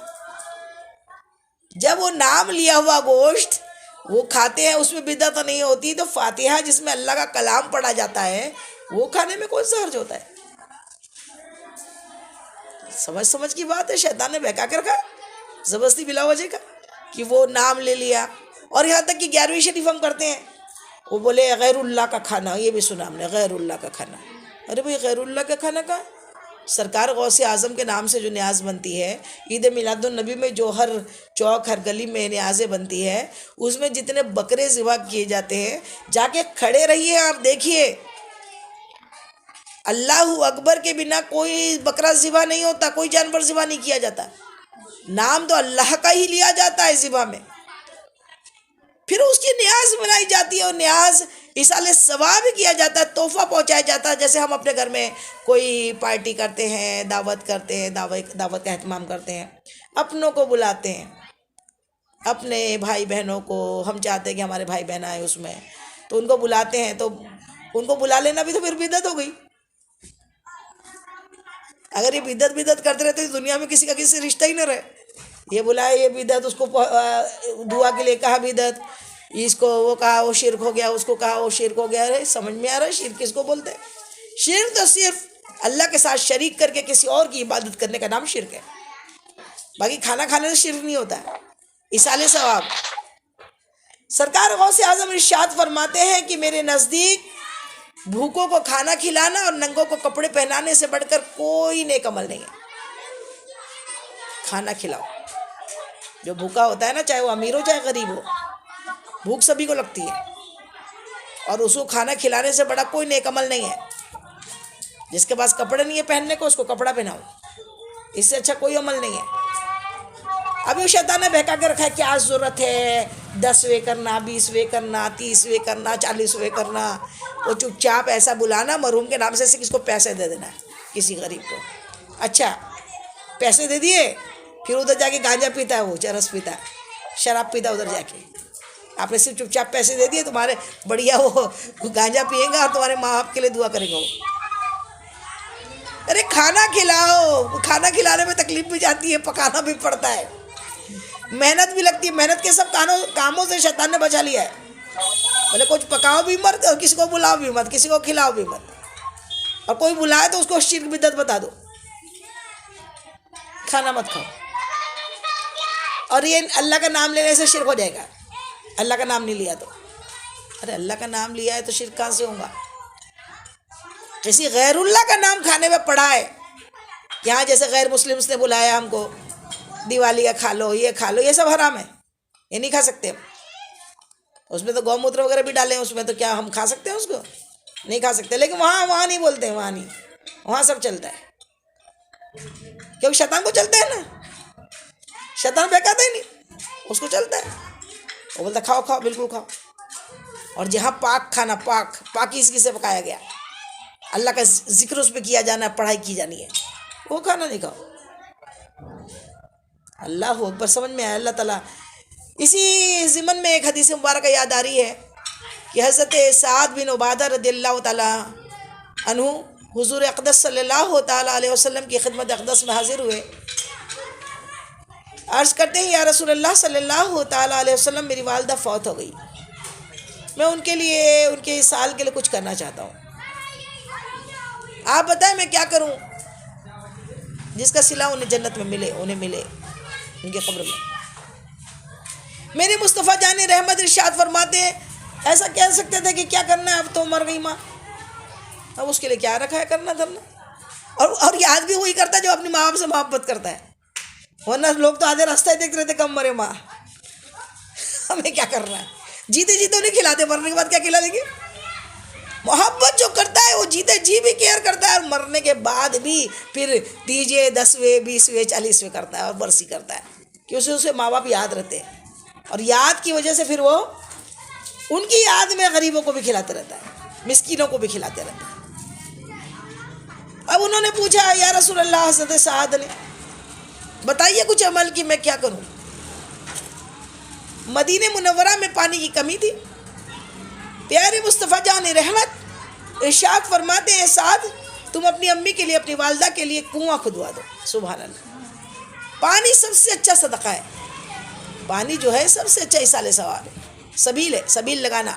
جب وہ نام لیا ہوا گوشت وہ کھاتے ہیں، اس میں بدعت نہیں ہوتی. تو فاتحہ جس میں اللہ کا کلام پڑھا جاتا ہے وہ کھانے میں کون سا حرج ہوتا ہے؟ سمجھ کی بات ہے. شیطان نے بہکا کر رکھا زبردستی بلا وجہ کا کہ وہ نام لے لیا. اور یہاں تک کہ 11ویں شریف ہم کرتے ہیں، وہ بولے غیر اللہ کا کھانا. یہ بھی سنا ہم نے، غیر اللہ کا کھانا. ارے بھائی غیر اللہ کا کھانا کا سرکار غوث اعظم کے نام سے جو نیاز بنتی ہے، عید میلاد النبی میں جو ہر چوک ہر گلی میں نیازیں بنتی ہے، اس میں جتنے بکرے ذبح کیے جاتے ہیں، جا کے کھڑے رہیے آپ دیکھیے، اللہ اکبر کے بنا کوئی بکرا ذبح نہیں ہوتا، کوئی جانور ذبح نہیں کیا جاتا. نام تو اللہ کا ہی لیا جاتا ہے ذبح میں. پھر اس کی نیاز بنائی جاتی ہے، اور نیاز ایصال ثواب کیا جاتا ہے، تحفہ پہنچایا جاتا ہے. جیسے ہم اپنے گھر میں کوئی پارٹی کرتے ہیں، دعوت کرتے ہیں، دعوت کا اہتمام کرتے ہیں، اپنوں کو بلاتے ہیں، اپنے بھائی بہنوں کو ہم چاہتے ہیں کہ ہمارے بھائی بہن آئے اس میں، تو ان کو بلاتے ہیں. تو ان کو بلا لینا بھی تو پھر بدعت ہو گئی. اگر یہ بدعت بدعت کرتے رہتے تو دنیا میں کسی کا کسی سے رشتہ ہی نہ رہے. یہ بلایا یہ بدعت، اس کو دعا کے لیے کہا بدعت، اس کو وہ کہا وہ شرک ہو گیا، اس کو کہا وہ شرک ہو گیا. ارے سمجھ میں آ رہا ہے شرک کس کو بولتے ہیں؟ شرک تو صرف اللہ کے ساتھ شریک کر کے کسی اور کی عبادت کرنے کا نام شرک ہے. باقی کھانا کھانے سے شرک نہیں ہوتا ہے. ایصال ثواب. سرکار غوث اعظم ارشاد فرماتے ہیں کہ میرے نزدیک بھوکوں کو کھانا کھلانا اور ننگوں کو کپڑے پہنانے سے بڑھ کر کوئی نیک عمل نہیں ہے. کھانا کھلاؤ. جو بھوکا ہوتا ہے نا، چاہے وہ امیر ہو چاہے غریب ہو، بھوک سبھی کو لگتی ہے، اور اس کو کھانا کھلانے سے بڑا کوئی نیک عمل نہیں ہے. جس کے پاس کپڑے نہیں ہے پہننے کو، اس کو کپڑا پہناؤ، اس سے اچھا کوئی عمل نہیں ہے. ابھی وہ شیطان نے بہکا کے رکھا ہے، کیا ضرورت ہے 10ویں کرنا، 20ویں کرنا، 30ویں کرنا، 40ویں کرنا. وہ چپ چاپ ایسا بلانا مرحوم کے نام سے کسی کو پیسے دے دینا ہے، کسی غریب کو. اچھا پیسے دے دیے، پھر ادھر جا کے گانجا پیتا ہے، وہ چرس پیتا ہے، شراب پیتا ہے ادھر جا کے. آپ نے صرف چپ چاپ پیسے دے دیے، تمہارے بڑھیا وہ گانجا پیئیں گا اور تمہارے ماں باپ کے لیے دعا کرے گا وہ. ارے کھانا کھلاؤ. کھانا کھلانے میں تکلیف بھی جاتی ہے، پکانا بھی پڑتا ہے، محنت بھی لگتی ہے. محنت کے سب کاموں سے شیطان نے بچا لیا ہے. بولے کچھ پکاؤ بھی مت اور کسی کو بلاؤ بھی مت، کسی کو کھلاؤ بھی مت، اور کوئی بلائے تو اس کو شرک بدعت بتا دو. کھانا مت کھاؤ. اور یہ اللہ کا نام لینے سے شرک ہو جائے گا. اللہ کا نام نہیں لیا تو، ارے اللہ کا نام لیا ہے تو شرک کہاں سے ہوگا؟ کسی غیر اللہ کا نام کھانے میں پڑا ہے. یہاں جیسے غیر مسلمس نے بلایا ہم کو، دیوالی کا کھا لو، یہ کھا لو، یہ سب حرام ہے، یہ نہیں کھا سکتے ہم. اس میں تو گو موتر وغیرہ بھی ڈالے ہیں اس میں، تو کیا ہم کھا سکتے ہیں اس کو؟ نہیں کھا سکتے. لیکن وہاں نہیں بولتے ہیں، وہاں نہیں، وہاں سب چلتا ہے. کیونکہ شیطان کو چلتا ہے نا، شیطان بہکاتا ہی نہیں، اس کو چلتا ہے. وہ بولتا کھاؤ کھاؤ، بالکل کھاؤ. اور جہاں پاک کھانا، پاکی اس کی سے پکایا گیا، اللہ کا ذکر اس پہ کیا جانا ہے، پڑھائی کی جانی ہے، وہ کھانا نہیں کھاؤ. اللہ اکبر. سمجھ میں آیا؟ اللہ تعالیٰ اسی ضمن میں ایک حدیث مبارکہ یاد آ رہی ہے کہ حضرت سعد بن عبادہ رضی اللہ تعالیٰ عنہ حضور اقدس صلی اللہ تعالیٰ علیہ وسلم کی خدمت اقدس میں حاضر ہوئے. عرض کرتے ہیں یا رسول اللہ صلی اللہ تعالیٰ علیہ وسلم، میری والدہ فوت ہو گئی، میں ان کے لیے، ان کے سال کے لیے کچھ کرنا چاہتا ہوں. آپ بتائیں میں کیا کروں جس کا صلہ انہیں جنت میں ملے، انہیں ملے ان کے قبر میں. میرے مصطفیٰ جان رحمت ارشاد فرماتے ہیں ایسا کہہ سکتے تھے کہ کیا کرنا ہے، اب تو مر گئی ماں، اب اس کے لیے کیا رکھا ہے کرنا دھرنا. اور یہ آج بھی وہی کرتا ہے جو اپنی ماں باپ سے محبت کرتا ہے. ورنہ لوگ تو آدھے راستہ ہی دیکھ رہے تھے کم مرے ماں، ہمیں کیا کرنا ہے. جیتے جیتے نہیں کھلاتے، مرنے کے بعد کیا کھلا دیں گے؟ محبت جو کرتا ہے وہ جیتے جی بھی کیئر کرتا ہے، اور مرنے کے بعد بھی پھر دیجیے 10ویں 20ویں 40ویں کرتا ہے اور برسی کرتا ہے، کہ اسے ماں باپ یاد رہتے ہیں. اور یاد کی وجہ سے پھر وہ ان کی یاد میں غریبوں کو بھی کھلاتے رہتا ہے، مسکینوں کو بھی کھلاتے رہتا ہے. اب انہوں نے پوچھا یا رسول اللہ، حضرت سعد نے، بتائیے کچھ عمل کی میں کیا کروں. مدینہ منورہ میں پانی کی کمی تھی. پیارے مصطفیٰ جان رحمت ارشاد فرماتے ہیں سعد، تم اپنی امی کے لیے، اپنی والدہ کے لیے کنواں کھدوا دو. سبحان اللہ. پانی سب سے اچھا صدقہ ہے. پانی جو ہے سب سے اچھا ایصال ثواب ہے. سبیل ہے، سبیل لگانا.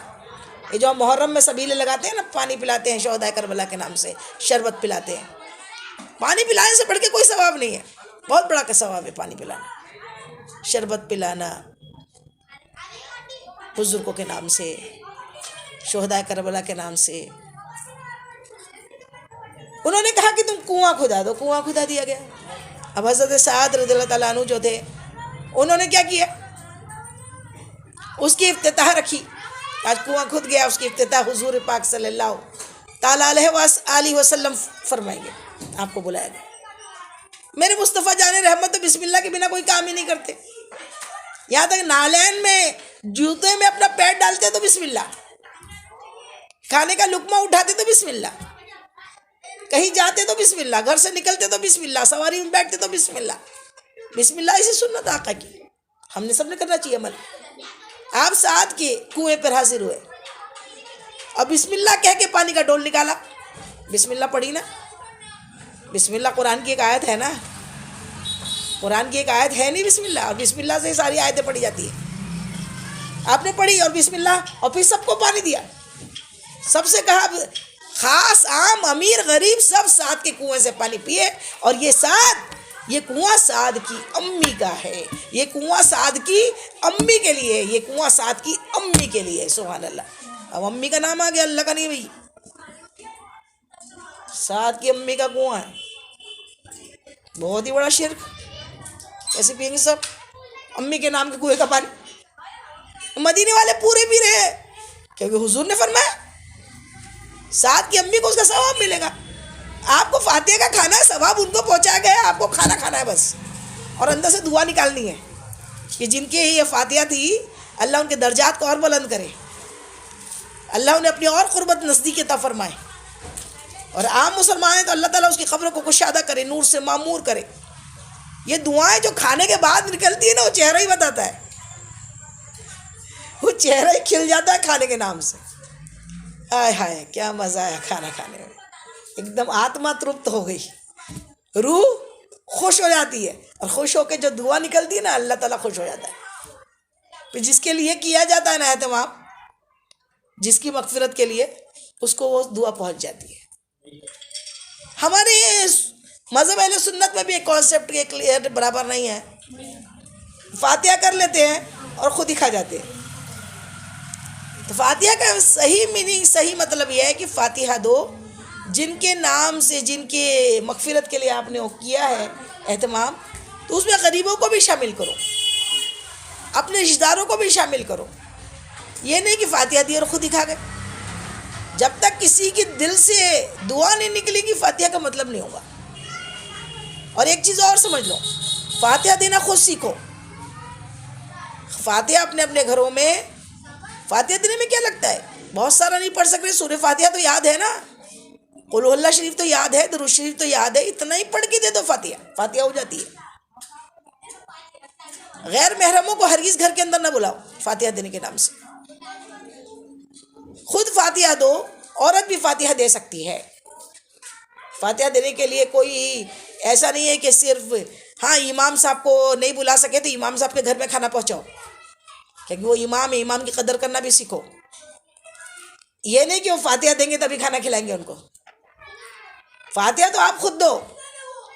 یہ جو ہم محرم میں سبیلیں لگاتے ہیں نا، پانی پلاتے ہیں شہداء کربلا کے نام سے، شربت پلاتے ہیں. پانی پلانے سے بڑھ کے کوئی ثواب نہیں ہے، بہت بڑا کا ثواب ہے پانی پلانا، شربت پلانا بزرگوں کے نام سے، شہداء کربلا کے نام سے. انہوں نے کہا کہ تم کنواں کھدا دو. کنواں کھدا دیا گیا. اب حضرت سعد رضی اللہ تعالیٰ عنہ جو تھے، انہوں نے کیا کیا، اس کی افتتاح رکھی. آج کنواں کھد گیا، اس کی افتتاح حضور پاک صلی اللہ تعالیٰ علیہ وسلم فرمائیں گے، آپ کو بلایا گیا. میرے مصطفیٰ جان رحمت تو بسم اللہ کے بنا کوئی کام ہی نہیں کرتے. یہاں تک نالین میں، جوتے میں اپنا پیر ڈالتے تو بسم اللہ، کھانے کا لقمہ اٹھاتے تو بسم اللہ، کہیں جاتے تو بسم اللہ، گھر سے نکلتے تو بسم اللہ، سواری میں بیٹھتے تو بسم اللہ. بسم اللہ اسی سنت آقا کی، ہم نے سب نے کرنا چاہیے عمل. آپ سعد کے کنویں پر حاضر ہوئے اور بسم اللہ کہہ کے پانی کا ڈول نکالا. بسم اللہ پڑھی نا، بسم اللہ قرآن کی ایک آیت ہے نا، قرآن کی ایک آیت ہے نہیں بسم اللہ، اور بسم اللہ سے ساری آیتیں پڑھی جاتی ہیں. آپ نے پڑھی اور بسم اللہ، اور پھر سب کو پانی دیا، سب سے کہا خاص عام امیر غریب سب سعد کے کنویں سے پانی پیے. اور یہ کنواں سعد کی امی کا ہے، یہ کنواں سعد کی امی کے لیے، یہ کنواں سعد کی امی کے لیے. سبحان اللہ. اب امی کا نام آ گیا، اللہ کا نہیں بھائی، سعد کی امی کا کنواں ہے. بہت ہی بڑا شرک. کیسے پئیں گے سب امی کے نام کے کنویں کا پانی؟ مدینے والے پورے پی رہے ہیں، کیونکہ حضور نے فرمایا سعد کی امی کو اس کا ثواب ملے گا. آپ کو فاتحہ کا کھانا ہے، ثواب ان کو پہنچا گیا، آپ کو کھانا کھانا ہے بس، اور اندر سے دعا نکالنی ہے کہ جن کے یہ فاتحہ تھی اللہ ان کے درجات کو اور بلند کرے، اللہ انہیں اپنی اور قربت نزدیک عطا فرمائے. اور عام مسلمان ہیں تو اللہ تعالیٰ اس کی قبر کو کشادہ کرے، نور سے معمور کرے. یہ دعائیں جو کھانے کے بعد نکلتی ہے نا، وہ چہرہ ہی بتاتا ہے، وہ چہرہ ہی کھل جاتا ہے کھانے کے نام سے. ہائے ہائے کیا مزہ ہے کھانا کھانے میں، ایک دم آتما ترپت ہو گئی، روح خوش ہو جاتی ہے، اور خوش ہو کے جو دعا نکلتی ہے نا اللہ تعالیٰ خوش ہو جاتا ہے. پھر جس کے لیے کیا جاتا ہے نا اہتمام، جس کی مغفرت کے لیے، اس کو وہ دعا پہنچ جاتی ہے. ہمارے مذہب اہل سنت میں بھی ایک کانسیپٹ کے کلیئر برابر نہیں ہے. فاتحہ کر لیتے ہیں اور خود ہی کھا جاتے ہیں. تو فاتحہ کا صحیح میننگ، صحیح مطلب یہ ہے کہ فاتحہ دو جن کے نام سے، جن کے مغفرت کے لیے آپ نے وہ کیا ہے اہتمام، تو اس میں غریبوں کو بھی شامل کرو، اپنے رشتہ داروں کو بھی شامل کرو. یہ نہیں کہ فاتحہ دی اور خود ہی کھا گئے. جب تک کسی کی دل سے دعا نہیں نکلے گی فاتحہ کا مطلب نہیں ہوگا. اور ایک چیز اور سمجھ لو، فاتحہ دینا خود سیکھو. فاتحہ اپنے اپنے گھروں میں، فاتحہ دینے میں کیا لگتا ہے، بہت سارا نہیں پڑھ سکتے، سورہ فاتحہ تو یاد ہے نا، قل هو اللہ شریف تو یاد ہے، درود شریف تو یاد ہے، اتنا ہی پڑھ کے دے دو فاتحہ ہو جاتی ہے. غیر محرموں کو ہرگز گھر کے اندر نہ بلاؤ فاتحہ دینے کے نام سے. خود فاتحہ دو، عورت بھی فاتحہ دے سکتی ہے. فاتحہ دینے کے لیے کوئی ایسا نہیں ہے کہ صرف ہاں امام صاحب کو نہیں بلا سکے تو امام صاحب کے گھر میں کھانا پہنچاؤ، کیونکہ وہ امام ہے، امام کی قدر کرنا بھی سیکھو. یہ نہیں کہ وہ فاتحہ دیں گے تبھی کھانا کھلائیں گے ان کو. فاتحہ تو آپ خود دو،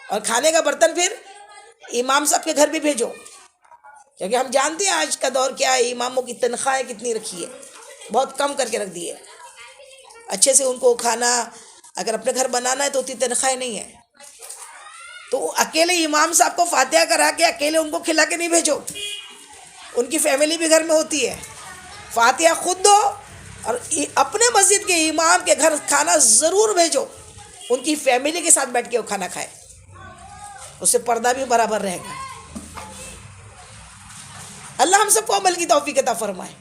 اور کھانے کا برتن پھر امام صاحب کے گھر بھی بھیجو، کیونکہ ہم جانتے ہیں آج کا دور کیا ہے، اماموں کی تنخواہیں کتنی رکھی ہے، بہت کم کر کے رکھ دی ہے. اچھے سے ان کو کھانا اگر اپنے گھر بنانا ہے تو اتنی تنخواہیں نہیں ہے. تو اکیلے امام صاحب کو فاتحہ کرا کے اکیلے ان کو کھلا کے نہیں بھیجو، ان کی فیملی بھی گھر میں ہوتی ہے. فاتحہ خود دو، اور اپنے مسجد کے امام کے گھر کھانا ضرور بھیجو، ان کی فیملی کے ساتھ بیٹھ کے وہ کھانا کھائے، اس سے پردہ بھی برابر رہے گا. اللہ ہم سب کو عمل کی توفیق عطا فرمائے،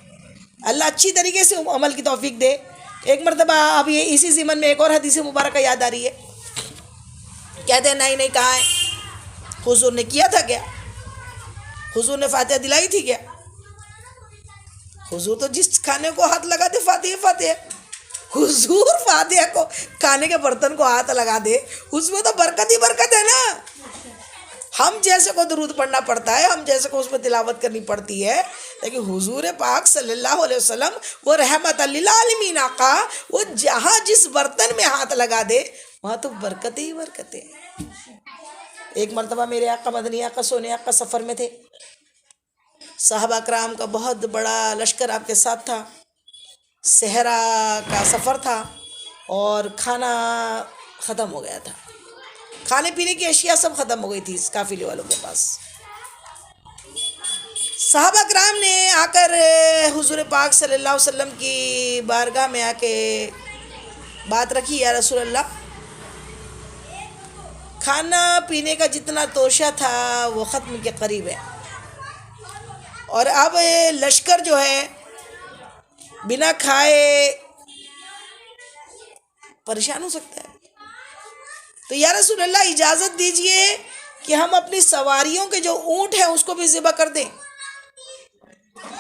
اللہ اچھی طریقے سے عمل کی توفیق دے. ایک مرتبہ اب یہ اسی ضمن میں ایک اور حدیث مبارکہ یاد آ رہی ہے. کہتے ہیں نہیں کہاں ہے، حضور نے کیا تھا کیا، حضور نے فاتحہ دلائی تھی کیا؟ حضور تو جس کھانے کو ہاتھ لگا دے فاتحہ. حضور فاتحہ کو، کھانے کے برتن کو ہاتھ لگا دے، اس میں تو برکت ہی برکت ہے نا. ہم جیسے کو درود پڑھنا پڑتا ہے، ہم جیسے کو اس میں تلاوت کرنی پڑتی ہے، لیکن حضور پاک صلی اللہ علیہ وسلم وہ رحمت للعالمین آقا، وہ جہاں جس برتن میں ہاتھ لگا دے وہاں تو برکت ہی برکت ہے. ایک مرتبہ میرے آقا مدنی آقا سونے آقا سفر میں تھے، صحابہ کرام کا بہت بڑا لشکر آپ کے ساتھ تھا، صحرا کا سفر تھا، اور کھانا ختم ہو گیا تھا، کھانے پینے کی اشیاء سب ختم ہو گئی تھی اس قافلے والوں کے پاس. صحابہ کرام نے آ کر حضور پاک صلی اللہ علیہ وسلم کی بارگاہ میں آ کے بات رکھی، یا رسول اللہ کھانا پینے کا جتنا توشہ تھا وہ ختم کے قریب ہے، اور اب لشکر جو ہے بنا کھائے پریشان ہو سکتا ہے. تو یا رسول اللہ اجازت دیجئے کہ ہم اپنی سواریوں کے جو اونٹ ہیں اس کو بھی ذبح کر دیں.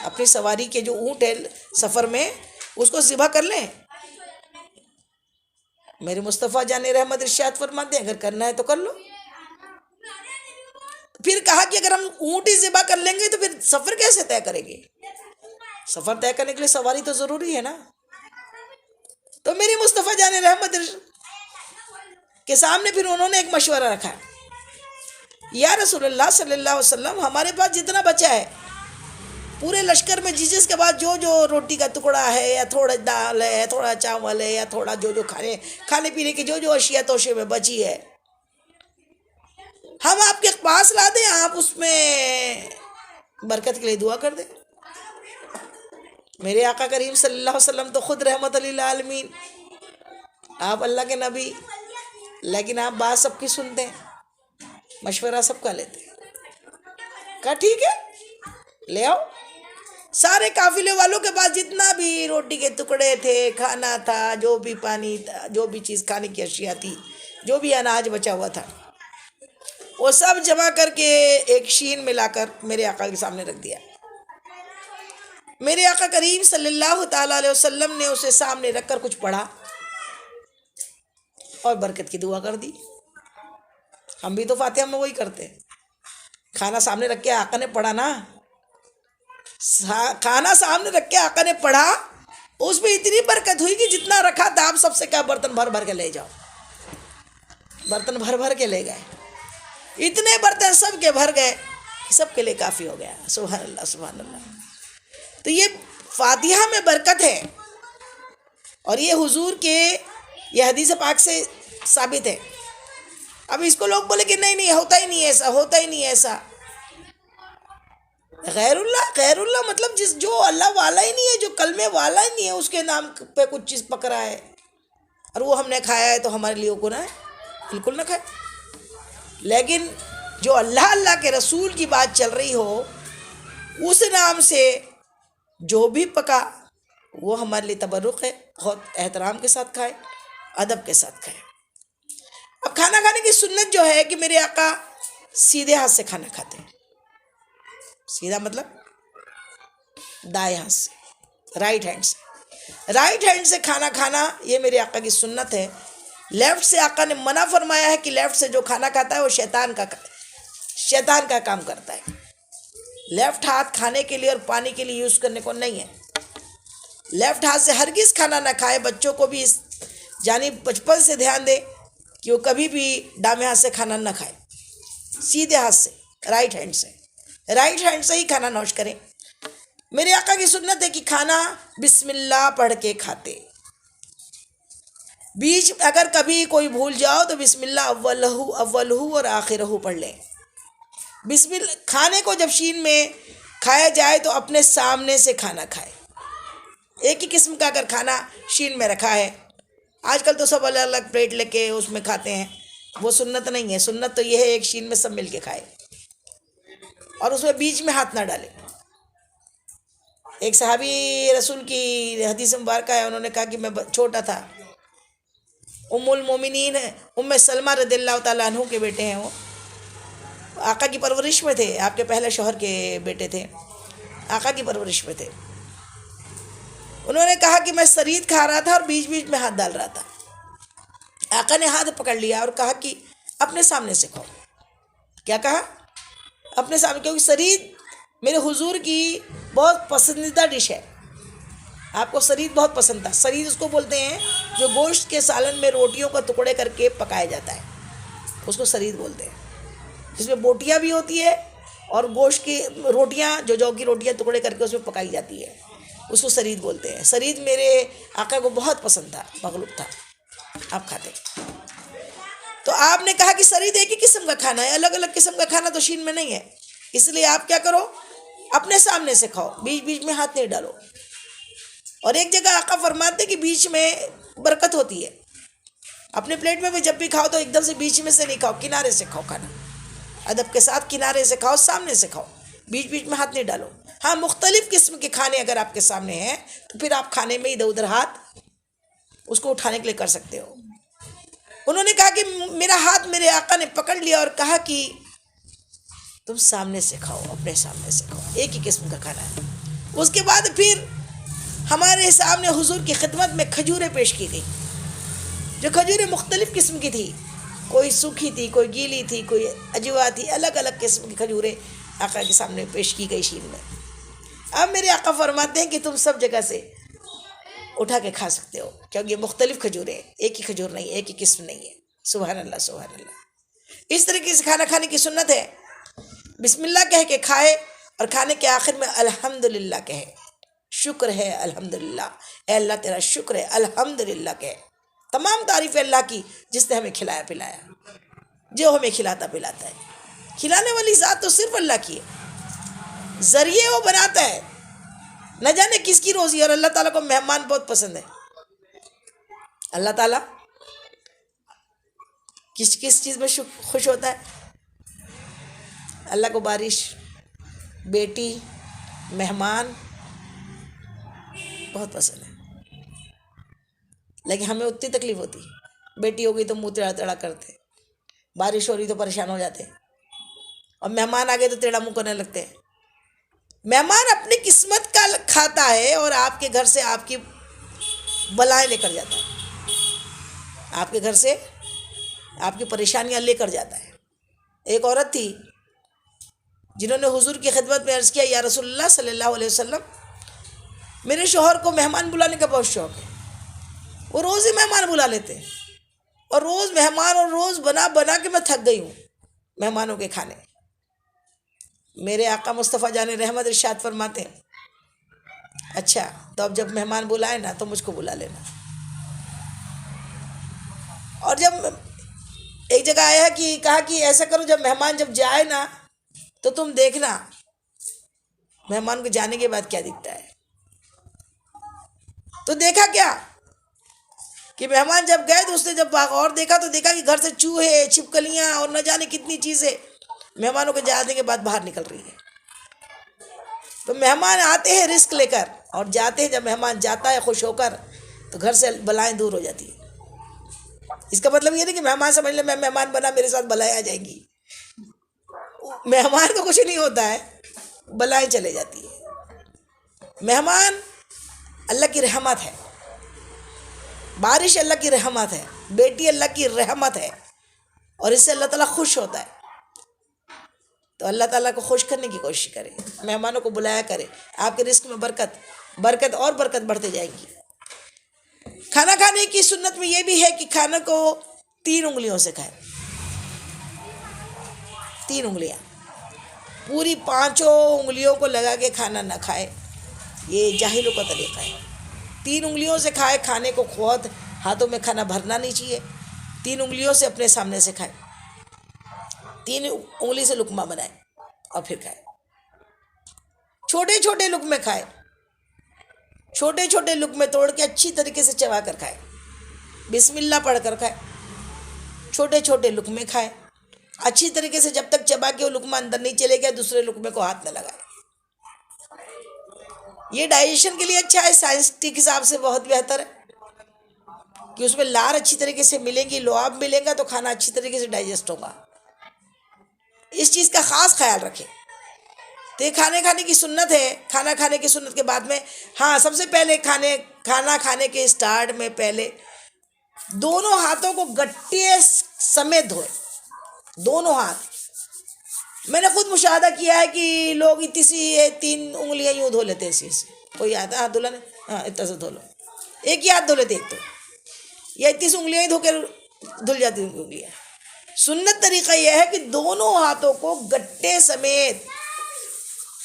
اپنی سواری کے جو اونٹ ہے سفر میں اس کو ذبح کر لیں. میرے مصطفیٰ جان رحمت ارشاد فرماتے ہیں اگر کرنا ہے تو کر لو. پھر کہا کہ اگر ہم اونٹ ہی ذبح کر لیں گے تو پھر سفر کیسے طے کریں گے؟ سفر طے کرنے کے لیے سواری تو ضروری ہے نا. تو میری مصطفیٰ جان رحمت کے سامنے پھر انہوں نے ایک مشورہ رکھا، یا رسول اللہ صلی اللہ علیہ وسلم، ہمارے پاس جتنا بچا ہے پورے لشکر میں جس کے بعد جو روٹی کا ٹکڑا ہے یا تھوڑا دال ہے یا تھوڑا چاول ہے یا تھوڑا جو کھانے پینے کی جو اشیاء توشے میں بچی ہے، ہم آپ کے پاس لا دیں، آپ اس میں برکت کے لیے دعا کر دیں. میرے آقا کریم صلی اللہ علیہ وسلم تو خود رحمت للعالمین، آپ اللہ کے نبی، لیکن آپ بات سب کی سنتے ہیں، مشورہ سب کا لیتے ہیں. کہا ٹھیک ہے لے آؤ. سارے قافلے والوں کے پاس جتنا بھی روٹی کے ٹکڑے تھے، کھانا تھا، جو بھی پانی تھا، جو بھی چیز کھانے کی اشیاء تھی، جو بھی اناج بچا ہوا تھا، وہ سب جمع کر کے ایک شین میں لا کر میرے آقا کے سامنے رکھ دیا. میرے آقا کریم صلی اللہ تعالیٰ علیہ وسلم نے اسے سامنے رکھ کر کچھ پڑھا اور برکت کی دعا کر دی. ہم بھی تو فاتحہ میں وہی کرتے ہیں. کھانا سامنے رکھ کے آقا نے پڑھا نا، کھانا سامنے رکھ کے آقا نے پڑھا، اس میں اتنی برکت ہوئی کہ جتنا رکھا تھا آپ سب سے کیا برتن بھر بھر کے لے جاؤ. برتن بھر بھر کے لے گئے، اتنے برتن سب کے بھر گئے، سب کے لیے کافی ہو گیا. سبحان اللہ سبحان اللہ. تو یہ فاتحہ میں برکت ہے، اور یہ حضور کے یہ حدیث پاک سے ثابت ہے. اب اس کو لوگ بولے کہ نہیں ہوتا ہی نہیں ایسا، ہوتا ہی نہیں ایسا. غیر اللہ مطلب جو اللہ والا ہی نہیں ہے، جو کلمے والا ہی نہیں ہے، اس کے نام پہ کچھ چیز پکڑا ہے اور وہ ہم نے کھایا ہے تو ہمارے لیے گناہ ہے، بالکل نہ کھائے. لیکن جو اللہ کے رسول کی بات چل رہی ہو، اس نام سے جو بھی پکا وہ ہمارے لیے تبرک ہے. بہت احترام کے ساتھ کھائے، ادب کے ساتھ کھائے. اب کھانا کھانے کی سنت جو ہے کہ میرے آقا سیدھے ہاتھ سے کھانا کھاتے ہیں. سیدھا مطلب دائیں ہاتھ سے، رائٹ ہینڈ سے کھانا کھانا، یہ میرے آقا کی سنت ہے. لیفٹ سے آقا نے منع فرمایا ہے کہ لیفٹ سے جو کھانا کھاتا ہے وہ شیطان کا کام کرتا ہے. لیفٹ ہاتھ کھانے کے لیے اور پانی کے لیے یوز کرنے کو نہیں ہے. لیفٹ ہاتھ سے ہرگز کھانا نہ کھائے. بچوں کو بھی اس جانب بچپن سے دھیان دے کہ وہ کبھی بھی دامے ہاتھ سے کھانا نہ کھائے، سیدھے ہاتھ سے، رائٹ ہینڈ سے ہی کھانا نوش کریں. میرے آقا کی سنت ہے کہ کھانا بسم اللہ پڑھ کے کھاتے. بیچ اگر کبھی کوئی بھول جاؤ تو بسم اللہ اولہ اور آخرہ پڑھ لیں. بسم اللہ کھانے کو جب شین میں کھایا جائے تو اپنے سامنے سے کھانا کھائے. ایک ہی قسم کا اگر کھانا شین میں رکھا ہے، آج کل تو سب الگ الگ پلیٹ لے کے اس میں کھاتے ہیں، وہ سنت نہیں ہے. سنت تو یہ ہے ایک شین میں سب مل کے کھائے اور اس میں بیچ میں ہاتھ نہ ڈالے. ایک صحابی رسول کی حدیث مبارکہ ہے، انہوں نے کہا کہ میں چھوٹا تھا، ام المومنین ام سلمہ رضی اللہ تعالیٰ عنہ کے بیٹے ہیں، وہ آقا کی پرورش میں تھے، آپ کے پہلے شوہر کے بیٹے تھے، آقا کی پرورش میں تھے. انہوں نے کہا کہ میں سرید کھا رہا تھا اور بیچ بیچ میں ہاتھ ڈال رہا تھا. آقا نے ہاتھ پکڑ لیا اور کہا کہ اپنے سامنے سے کھاؤ. کیا کہا؟ اپنے سامنے، کیونکہ سرید میرے حضور کی بہت پسندیدہ ڈش ہے. آپ کو سرید بہت پسند تھا. سرید اس کو بولتے ہیں جو گوشت کے سالن میں روٹیوں کا ٹکڑے کر کے پکایا جاتا ہے، اس کو سرید بولتے ہیں. جس میں بوٹیاں بھی ہوتی ہے اور گوشت کی روٹیاں، جو کی روٹیاں ٹکڑے کر کے اس میں پکائی جاتی ہے، اس کو سرید بولتے ہیں. سرید میرے آقا کو بہت پسند تھا، مغلوب تھا، آپ کھاتے. تو آپ نے کہا کہ سرید ایک ہی قسم کا کھانا ہے، الگ الگ قسم کا کھانا تو شین میں نہیں ہے، اس لیے آپ کیا کرو، اپنے سامنے سے کھاؤ، بیچ بیچ میں ہاتھ نہیں ڈالو. اور ایک جگہ آقا فرماتے کہ بیچ میں برکت ہوتی ہے. اپنے پلیٹ میں بھی جب بھی کھاؤ تو ایک دم سے بیچ میں سے نہیں کھاؤ، کنارے سے کھاؤ. کھانا ادب کے ساتھ کنارے سے کھاؤ، سامنے سے کھاؤ، بیچ بیچ میں ہاتھ نہیں ڈالو. ہاں مختلف قسم کے کھانے اگر آپ کے سامنے ہیں تو پھر آپ کھانے میں ادھر ادھر ہاتھ اس کو اٹھانے کے لیے کر سکتے ہو. انہوں نے کہا کہ میرا ہاتھ میرے آقا نے پکڑ لیا اور کہا کہ تم سامنے سے کھاؤ، اپنے سامنے سے کھاؤ، ایک ہی قسم کا کھانا ہے. اس کے بعد پھر ہمارے سامنے حضور کی خدمت میں کھجوریں پیش کی گئی، جو کھجوریں مختلف قسم کی تھی، کوئی سوکھی تھی، کوئی گیلی تھی، کوئی اجوا تھی، الگ الگ قسم کی کھجوریں آقا کے سامنے پیش کی گئی شیر میں۔ اب میرے آقا فرماتے ہیں کہ تم سب جگہ سے اٹھا کے کھا سکتے ہو، کیونکہ یہ مختلف کھجوریں، ایک ہی کھجور نہیں، ایک ہی قسم نہیں ہے۔ سبحان اللہ سبحان اللہ۔ اس طریقے سے کھانا کھانے کی سنت ہے، بسم اللہ کہہ کے کھائے اور کھانے کے آخر میں الحمدللہ کہے، شکر ہے الحمدللہ، اے اللہ تیرا شکر ہے الحمدللہ کہے۔ تمام تعریف اللہ کی جس نے ہمیں کھلایا پلایا، جو ہمیں کھلاتا پلاتا ہے۔ کھلانے والی ذات تو صرف اللہ کی ہے، ذریعے وہ بناتا ہے، نہ جانے کس کی روزی۔ اور اللہ تعالیٰ کو مہمان بہت پسند ہے۔ اللہ تعالیٰ کس کس چیز میں خوش ہوتا ہے؟ اللہ کو بارش، بیٹی، مہمان بہت پسند ہے، لیکن ہمیں اتنی تکلیف ہوتی ہے۔ بیٹی ہو گئی تو منہ ٹیڑھا ٹیڑھا کرتے، بارش ہو رہی تو پریشان ہو جاتے، اور مہمان آ گئے تو ٹیڑھا منہ کرنے لگتے ہیں۔ مہمان اپنی قسمت کا کھاتا ہے اور آپ کے گھر سے آپ کی بلائیں لے کر جاتا ہے، آپ کے گھر سے آپ کی پریشانیاں لے کر جاتا ہے۔ ایک عورت تھی جنہوں نے حضور کی خدمت میں عرض کیا، یا رسول اللہ صلی اللہ علیہ وسلم، میرے شوہر کو مہمان بلانے کا بہت شوق ہے، وہ روز ہی مہمان بلا لیتے ہیں، اور روز مہمان، اور روز بنا بنا کے میں تھک گئی ہوں مہمانوں کے کھانے۔ میرے آقا مصطفیٰ جان رحمت ارشاد فرماتے ہیں، اچھا تو اب جب مہمان بلائے نا تو مجھ کو بلا لینا۔ اور جب ایک جگہ آیا کہ کہا کہ ایسا کرو، جب مہمان جب جائے نا تو تم دیکھنا مہمان کو جانے کے بعد کیا دکھتا ہے۔ تو دیکھا کیا کہ مہمان جب گئے تو اس نے جب اور دیکھا تو دیکھا کہ گھر سے چوہے، چھپکلیاں اور نہ جانے کتنی چیزیں مہمانوں کے جانے کے بعد باہر نکل رہی ہے۔ تو مہمان آتے ہیں رزق لے کر اور جاتے ہیں، جب مہمان جاتا ہے خوش ہو کر تو گھر سے بلائیں دور ہو جاتی ہیں۔ اس کا مطلب یہ نہیں کہ مہمان سمجھ لے میں مہمان بنا میرے ساتھ بلائیں آ جائیں گی، مہمان کو کچھ نہیں ہوتا ہے، بلائیں چلے جاتی ہے۔ مہمان اللہ کی رحمت ہے، بارش اللہ کی رحمت ہے، بیٹی اللہ کی رحمت ہے، اور اس سے اللہ تعالیٰ خوش ہوتا ہے۔ تو اللہ تعالیٰ کو خوش کرنے کی کوشش کرے، مہمانوں کو بلایا کرے، آپ کے رزق میں برکت اور برکت بڑھتے جائے گی۔ کھانا کھانے کی سنت میں یہ بھی ہے کہ کھانا کو 3 انگلیوں سے کھائے، 3 انگلیاں، پوری 5 انگلیوں کو لگا کے کھانا نہ کھائے، یہ جاہلوں کا طریقہ ہے۔ 3 انگلیوں سے کھائے، کھانے کو بہت ہاتھوں میں کھانا بھرنا نہیں چاہیے، 3 انگلیوں سے اپنے سامنے سے کھائے، 3 انگلی سے لقمہ بنائے اور پھر کھائے۔ چھوٹے چھوٹے لقمے کھائے، چھوٹے چھوٹے لقمے توڑ کے اچھی طریقے سے چبا کر کھائے، بسم اللہ پڑھ کر کھائے، چھوٹے چھوٹے لقمے کھائے اچھی طریقے سے، جب تک چبا کے وہ لقمہ اندر نہیں چلے گیا دوسرے لقمے کو ہاتھ نہ لگائے۔ یہ ڈائجیشن کے لیے اچھا ہے، سائنسٹک حساب سے بہت بہتر ہے کہ اس میں لار اچھی طریقے سے ملے گی، لعاب ملے گا تو کھانا اچھی طریقے سے ڈائجسٹ ہوگا۔ اس چیز کا خاص خیال رکھیں۔ تو یہ کھانے کی سنت ہے۔ کھانا کھانے کی سنت کے بعد میں سب سے پہلے کھانا کھانے کے اسٹارٹ میں پہلے دونوں ہاتھوں کو گٹے سمیت دھوئے، دونوں ہاتھ۔ میں نے خود مشاہدہ کیا ہے کہ لوگ اتنی سی 3 انگلیاں یوں دھو لیتے ہیں، کوئی آتا ہے ہاتھ دھولا اتنا سے دھو لو، ایک ہی ہاتھ دھو لیتے، ایک تو یا اتنی سی انگلیاں ہی دھو کے دھل جاتی ہیں انگلیاں۔ سنت طریقہ یہ ہے کہ دونوں ہاتھوں کو گٹے سمیت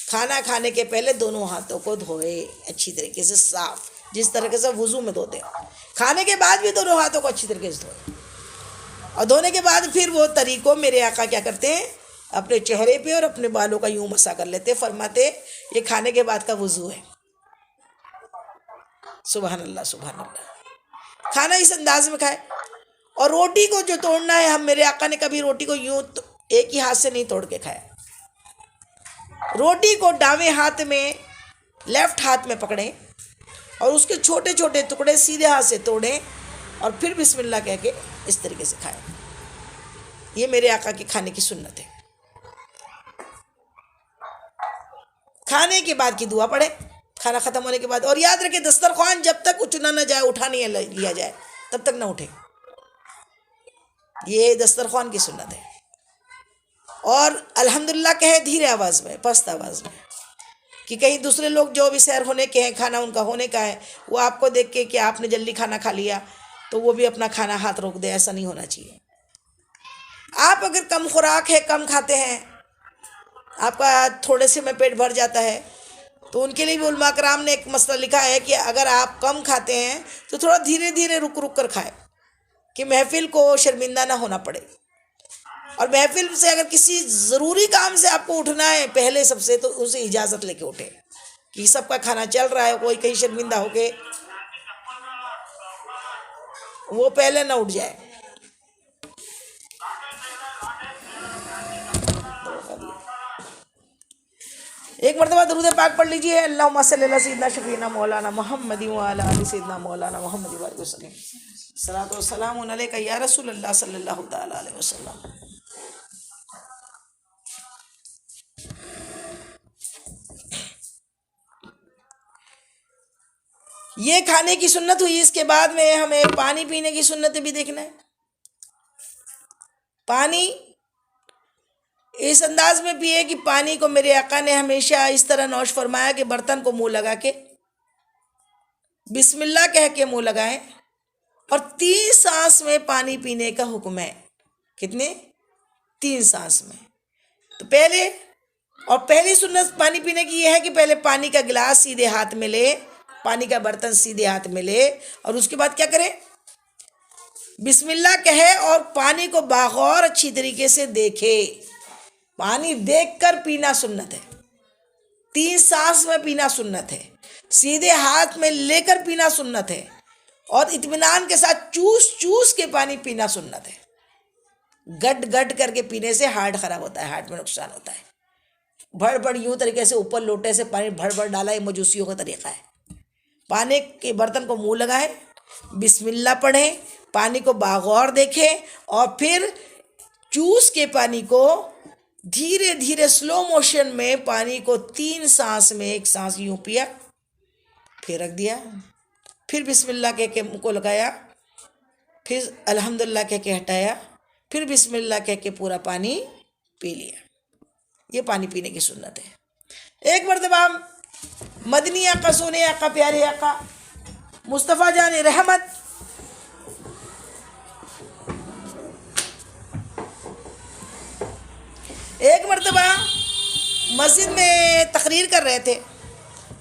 کھانا کھانے کے پہلے دونوں ہاتھوں کو دھوئے اچھی طریقے سے، صاف، جس طریقے سے وضو میں دھوتے ہیں۔ کھانے کے بعد بھی دونوں ہاتھوں کو اچھی طریقے سے دھوئے، اور دھونے کے بعد پھر وہ طریقوں میرے آقا کیا کرتے ہیں، اپنے چہرے پہ اور اپنے بالوں کا یوں مسا کر لیتے، فرماتے یہ کھانے کے بعد کا وضو ہے۔ سبحان اللہ سبحان اللہ۔ کھانا اس انداز میں کھائے، اور روٹی کو جو توڑنا ہے، میرے آقا نے کبھی روٹی کو یوں ایک ہی ہاتھ سے نہیں توڑ کے کھایا، روٹی کو دائیں ہاتھ میں، لیفٹ ہاتھ میں پکڑیں اور اس کے چھوٹے چھوٹے ٹکڑے سیدھے ہاتھ سے توڑیں اور پھر بسم اللہ کہہ کے اس طریقے سے کھائیں۔ یہ میرے آقا کے کھانے کی سنت ہے۔ کھانے کے بعد کی دعا پڑھیں کھانا ختم ہونے کے بعد، اور یاد رکھیں دسترخوان جب تک اچنا نہ جائے، اٹھا نہیں لیا جائے تب تک نہ اٹھے۔ یہ دسترخوان کی سنت ہے. اور الحمدللہ کہے دھیرے آواز میں، پست آواز میں، کہ کہیں دوسرے لوگ جو بھی سیر ہونے کے ہیں، کھانا ان کا ہونے کا ہے، وہ آپ کو دیکھ کے کہ آپ نے جلدی کھانا کھا لیا تو وہ بھی اپنا کھانا ہاتھ روک دے. ایسا نہیں ہونا چاہیے. آپ اگر کم خوراک ہے، کم کھاتے ہیں، آپ کا تھوڑے سے میں پیٹ بھر جاتا ہے، تو ان کے لیے بھی علماء کرام نے ایک مسئلہ لکھا ہے کہ اگر آپ کم کھاتے ہیں تو تھوڑا دھیرے دھیرے رک رک کر کھائیں، کہ محفل کو شرمندہ نہ ہونا پڑے. اور محفل سے اگر کسی ضروری کام سے آپ کو اٹھنا ہے پہلے سب سے، تو اسے اجازت لے کے اٹھے، کہ سب کا کھانا چل رہا ہے، کوئی کہیں شرمندہ ہو کے وہ پہلے نہ اٹھ جائے. ایک مرتبہ درود پاک پڑھ لیجئے. اللہم صلی علی سیدنا شفیعنا مولانا محمد وعلی آل سیدنا مولانا محمد وعلیہ وسلم. الصلاۃ والسلام علیک یا رسول اللہ صلی اللہ تعالی علیہ وسلم. یہ کھانے کی سنت ہوئی. اس کے بعد میں ہمیں پانی پینے کی سنت بھی دیکھنا ہے. پانی اس انداز میں پیے کہ پانی کو میرے آقا نے ہمیشہ اس طرح نوش فرمایا کہ برتن کو منہ لگا کے بسم اللہ کہہ کے منہ لگائیں، اور 3 سانس میں پانی پینے کا حکم ہے. کتنے؟ 3 سانس میں. تو پہلی سنت پانی پینے کی یہ ہے کہ پہلے پانی کا گلاس سیدھے ہاتھ میں لے، پانی کا برتن سیدھے ہاتھ میں لے، اور اس کے بعد کیا کرے؟ بسم اللہ کہے اور پانی کو باغور اچھی طریقے سے دیکھے. پانی دیکھ کر پینا سنت ہے. 3 سانس میں پینا سنت ہے. سیدھے ہاتھ میں لے کر پینا سنت ہے. اور اطمینان کے ساتھ چوس چوس کے پانی پینا سنت ہے. گٹ گٹ کر کے پینے سے ہارٹ خراب ہوتا ہے، ہارٹ میں نقصان ہوتا ہے. بھڑ بھڑ یوں طریقے سے اوپر لوٹے سے پانی بھڑ بھڑ ڈالا، یہ مجوسیوں کا طریقہ ہے. پانی کے برتن کو منہ لگائے، بسم اللہ پڑھیں، پانی کو باغور دیکھیں، اور پھر چوس کے پانی کو دھیرے دھیرے سلو موشن میں پانی کو 3 سانس میں، 1 سانس یوں پیا، پھر رکھ دیا، پھر بسم اللہ کہہ کے منہ کو لگایا، پھر الحمدللہ کہہ کے ہٹایا، پھر بسم اللہ کہہ کے پورا پانی پی لیا. یہ پانی پینے کی سنت ہے. ایک مرتبہ مدنی آقا، سونے آقا، پیارے آقا مصطفیٰ جان رحمت ایک مرتبہ مسجد میں تقریر کر رہے تھے،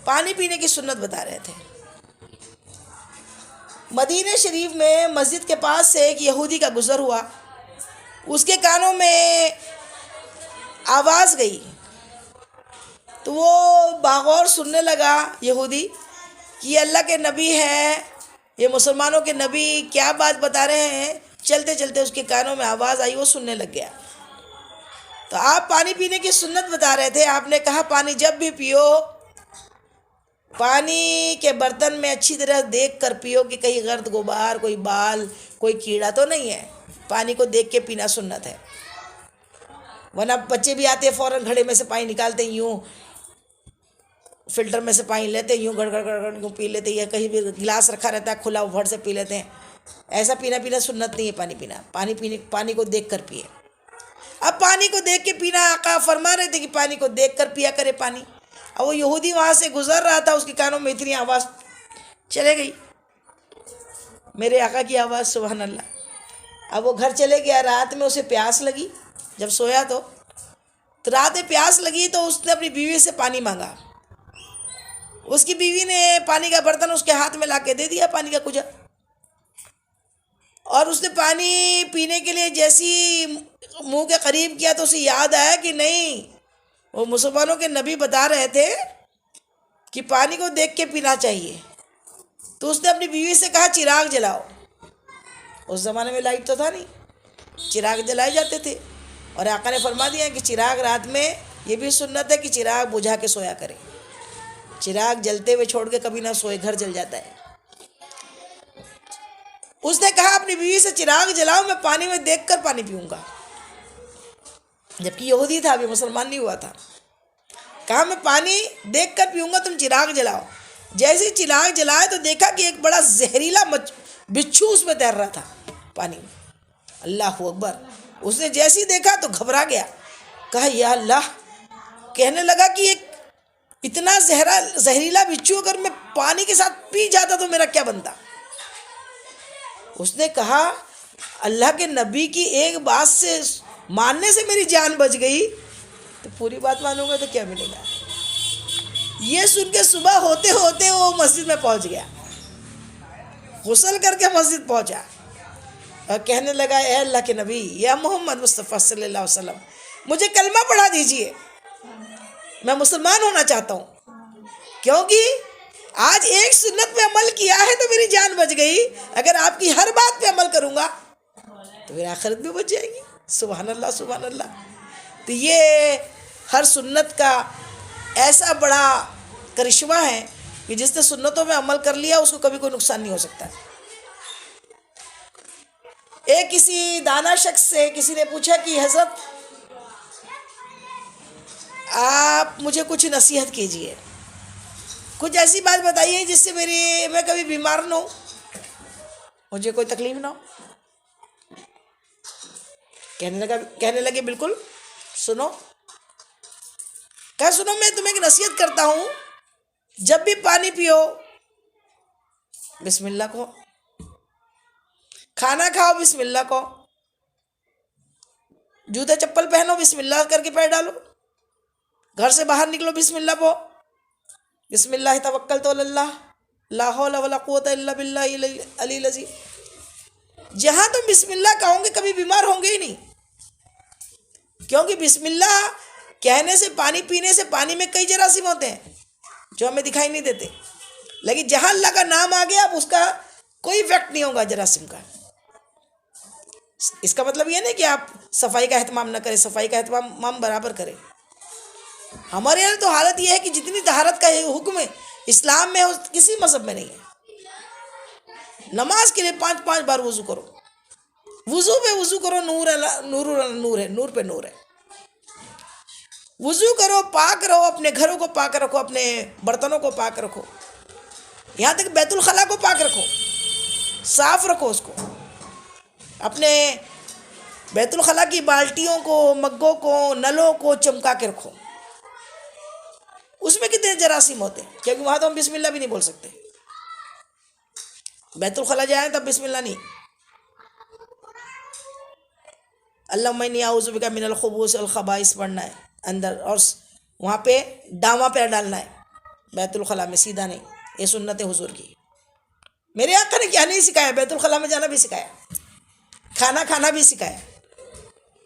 پانی پینے کی سنت بتا رہے تھے. مدینہ شریف میں مسجد کے پاس سے ایک یہودی کا گزر ہوا. اس کے کانوں میں آواز گئی تو وہ باغور سننے لگا یہودی کہ یہ اللہ کے نبی ہیں، یہ مسلمانوں کے نبی کیا بات بتا رہے ہیں. چلتے چلتے اس کے کانوں میں آواز آئی، وہ سننے لگ گیا. تو آپ پانی پینے کی سنت بتا رہے تھے. آپ نے کہا پانی جب بھی پیو، پانی کے برتن میں اچھی طرح دیکھ کر پیو کہ کہیں گرد غبار، کوئی بال، کوئی کیڑا تو نہیں ہے. پانی کو دیکھ کے پینا سنت ہے. ورنہ بچے بھی آتے فوراً گھڑے میں سے پانی نکالتے، یوں فلٹر میں سے پانی لیتے، یوں گڑ گڑ گڑ گڑ یوں پی لیتے، یا کہیں بھی گلاس رکھا رہتا ہے کھلا، وہ سے پی لیتے ہیں. ایسا پینا سنت نہیں ہے. پانی کو دیکھ کر پیے. اب پانی کو دیکھ کے پینا، آقا فرما رہے تھے کہ پانی کو دیکھ کر پیا کرے پانی. اب وہ یہودی وہاں سے گزر رہا تھا، اس کے کانوں میں اتنی آواز چلے گئی، میرے آقا کی آواز، سبحان اللہ. اب وہ گھر چلے گیا. رات میں اسے پیاس لگی، جب سویا تو رات میں پیاس لگی تو اس نے اپنی بیوی سے پانی مانگا. اس کی بیوی نے پانی کا برتن اس کے ہاتھ میں لا کے دے دیا، پانی کا کجا. اور اس نے پانی پینے کے لیے جیسی منہ کے قریب کیا تو اسے یاد آیا کہ نہیں، وہ مسلمانوں کے نبی بتا رہے تھے کہ پانی کو دیکھ کے پینا چاہیے. تو اس نے اپنی بیوی سے کہا چراغ جلاؤ. اس زمانے میں لائٹ تو تھا نہیں، چراغ جلائے جاتے تھے. اور آقا نے فرما دیا کہ چراغ رات میں یہ بھی سنت ہے کہ چراغ بجھا کے سویا کرے. چراغ جلتے ہوئے چھوڑ کے کبھی نہ سوئے، گھر جل جاتا ہے. اس نے کہا اپنی بیوی سے چراغ جلاؤ، میں پانی میں دیکھ کر پانی پیوں گا. جبکہ یہودی تھا، ابھی مسلمان نہیں ہوا تھا. کہا میں پانی دیکھ کر پیوں گا، تم چراغ جلاؤ. جیسے ہی چراغ جلائے تو دیکھا کہ ایک بڑا زہریلا بچھو اس میں تیر رہا تھا پانی میں. اللہ اکبر. اس نے جیسی دیکھا تو گھبرا گیا, کہا یا اللہ, کہنے لگا کہ ایک اتنا زہریلا بچھو اگر میں پانی کے ساتھ پی جاتا تو میرا کیا بنتا. اس نے کہا اللہ کے نبی کی ایک بات سے ماننے سے میری جان بچ گئی, تو پوری بات مانوں گا تو کیا ملے گا. یہ سن کے صبح ہوتے ہوتے وہ مسجد میں پہنچ گیا, غسل کر کے مسجد پہنچا اور کہنے لگا اے اللہ کے نبی, یا محمد مصطفیٰ صلی اللہ علیہ وسلم, مجھے کلمہ پڑھا دیجئے, میں مسلمان ہونا چاہتا ہوں, کیونکہ آج ایک سنت پہ عمل کیا ہے تو میری جان بچ گئی, اگر آپ کی ہر بات پہ عمل کروں گا تو میری آخرت بھی بچ جائے گی. سبحان اللہ سبحان اللہ. تو یہ ہر سنت کا ایسا بڑا کرشمہ ہے کہ جس نے سنتوں میں عمل کر لیا اس کو کبھی کوئی نقصان نہیں ہو سکتا. ایک کسی دانا شخص سے کسی نے پوچھا کہ حضرت آپ مجھے کچھ نصیحت کیجئے, کچھ ایسی بات بتائیے جس سے میں کبھی بیمار نہ ہوں, مجھے کوئی تکلیف نہ ہو. کہنے لگے بالکل سنو. کہا سنو, میں تمہیں ایک نصیحت کرتا ہوں, جب بھی پانی پیو بسم اللہ کہو, کھانا کھاؤ بسم اللہ کہو, جوتے چپل پہنو بسم اللہ کر کے پیر ڈالو, گھر سے باہر نکلو بسم اللہ پڑھو, بسم اللہ توکلت علی اللہ لا حول ولا قوت الا باللہ العلی العظیم. جہاں تم بسم اللہ کہو گے کبھی بیمار ہوں گے ہی نہیں, کیونکہ بسم اللہ کہنے سے, پانی پینے سے, پانی میں کئی جراثیم ہوتے ہیں جو ہمیں دکھائی نہیں دیتے, لیکن جہاں اللہ کا نام آ گیا اب اس کا کوئی افیکٹ نہیں ہوگا جراثیم کا. اس کا مطلب یہ نہیں کہ آپ صفائی کا اہتمام نہ کریں, صفائی کا اہتمام برابر کریں. ہمارے یہاں تو حالت یہ ہے کہ جتنی طہارت کا حکم ہے اسلام میں کسی مذہب میں نہیں ہے. نماز کے لیے 5 بار وضو کرو, وضو پہ وضو کرو, نور ہے, نور پہ نور ہے. وضو کرو, پاک رہو, اپنے گھروں کو پاک رکھو, اپنے برتنوں کو پاک رکھو, یہاں تک بیت الخلاء کو پاک رکھو, صاف رکھو اس کو. اپنے بیت الخلاء کی بالٹیوں کو, مگوں کو, نلوں کو چمکا کے رکھو. اس میں کتنے جراثیم ہوتے ہیں, کیونکہ وہاں تو ہم بسم اللہ بھی نہیں بول سکتے. بیت الخلاء جائیں تب بسم اللہ نہیں, اللہم انی اعوذ بک من الخبث والخبائث پڑھنا ہے اندر, اور وہاں پہ داواں پیر ڈالنا ہے بیت الخلاء میں, سیدھا نہیں. یہ سنت حضور کی. میرے آقا نے کیا نہیں سکھایا, بیت الخلاء میں جانا بھی سکھایا, کھانا کھانا بھی سکھایا.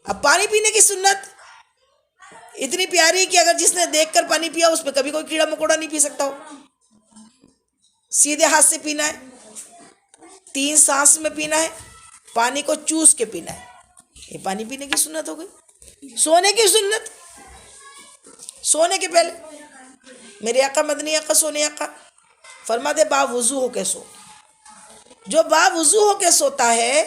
اب پانی پینے کی سنت اتنی پیاری کہ اگر جس نے دیکھ کر پانی پیا اس پہ کبھی کوئی کیڑا مکوڑا نہیں پی سکتا ہو. سیدھے ہاتھ سے پینا ہے, 3 سانس میں پینا ہے, پانی کو چوس کے پینا ہے. یہ پانی پینے کی سنت ہو گئی. سونے کی سنت, سونے کے پہلے میرے آقا مدنی آقا سونے آقا فرماتے با وضو ہو کے سو. جو با وضو ہو کے سوتا ہے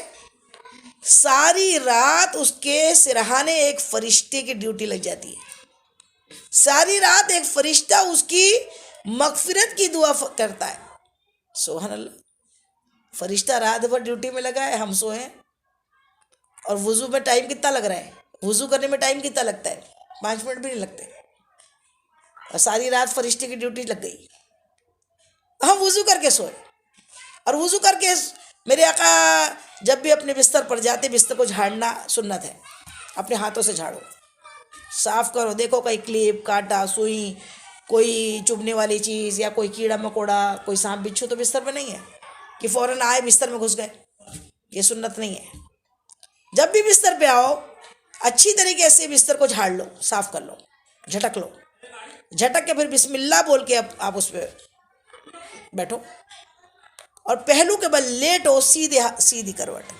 ساری رات اس کے سرہانے ایک فرشتے کی ڈیوٹی لگ جاتی ہے. ساری رات ایک فرشتہ اس کی مغفرت کی دعا کرتا ہے. سبحان اللہ. فرشتہ رات بھر ڈیوٹی میں لگا ہے, ہم سوئے ہیں, اور وضو میں ٹائم کتنا لگ رہا ہے, وضو کرنے میں ٹائم کتنا لگتا ہے, 5 منٹ بھی نہیں لگتے, اور ساری رات فرشتے کی ڈیوٹی لگ گئی. ہم وضو کر کے سوئے, اور وضو کر کے میرے آقا جب بھی اپنے بستر پر جاتے, بستر کو جھاڑنا سنت ہے, اپنے ہاتھوں سے جھاڑو, صاف کرو. دیکھو کوئی کلپ, کانٹا, سوئی, کوئی چبھنے والی چیز یا کوئی کیڑا مکوڑا, کوئی سانپ بچھو تو بستر پہ نہیں ہے کہ فوراً آئے بستر میں گھس گئے. یہ سنت نہیں ہے. جب بھی بستر پہ آؤ اچھی طریقے سے بستر کو جھاڑ لو, صاف کر لو, جھٹک لو, جھٹک کے پھر بسم اللہ بول کے آپ اس پہ بیٹھو, اور پہلو کے بل لیٹو, سیدھی کروٹ.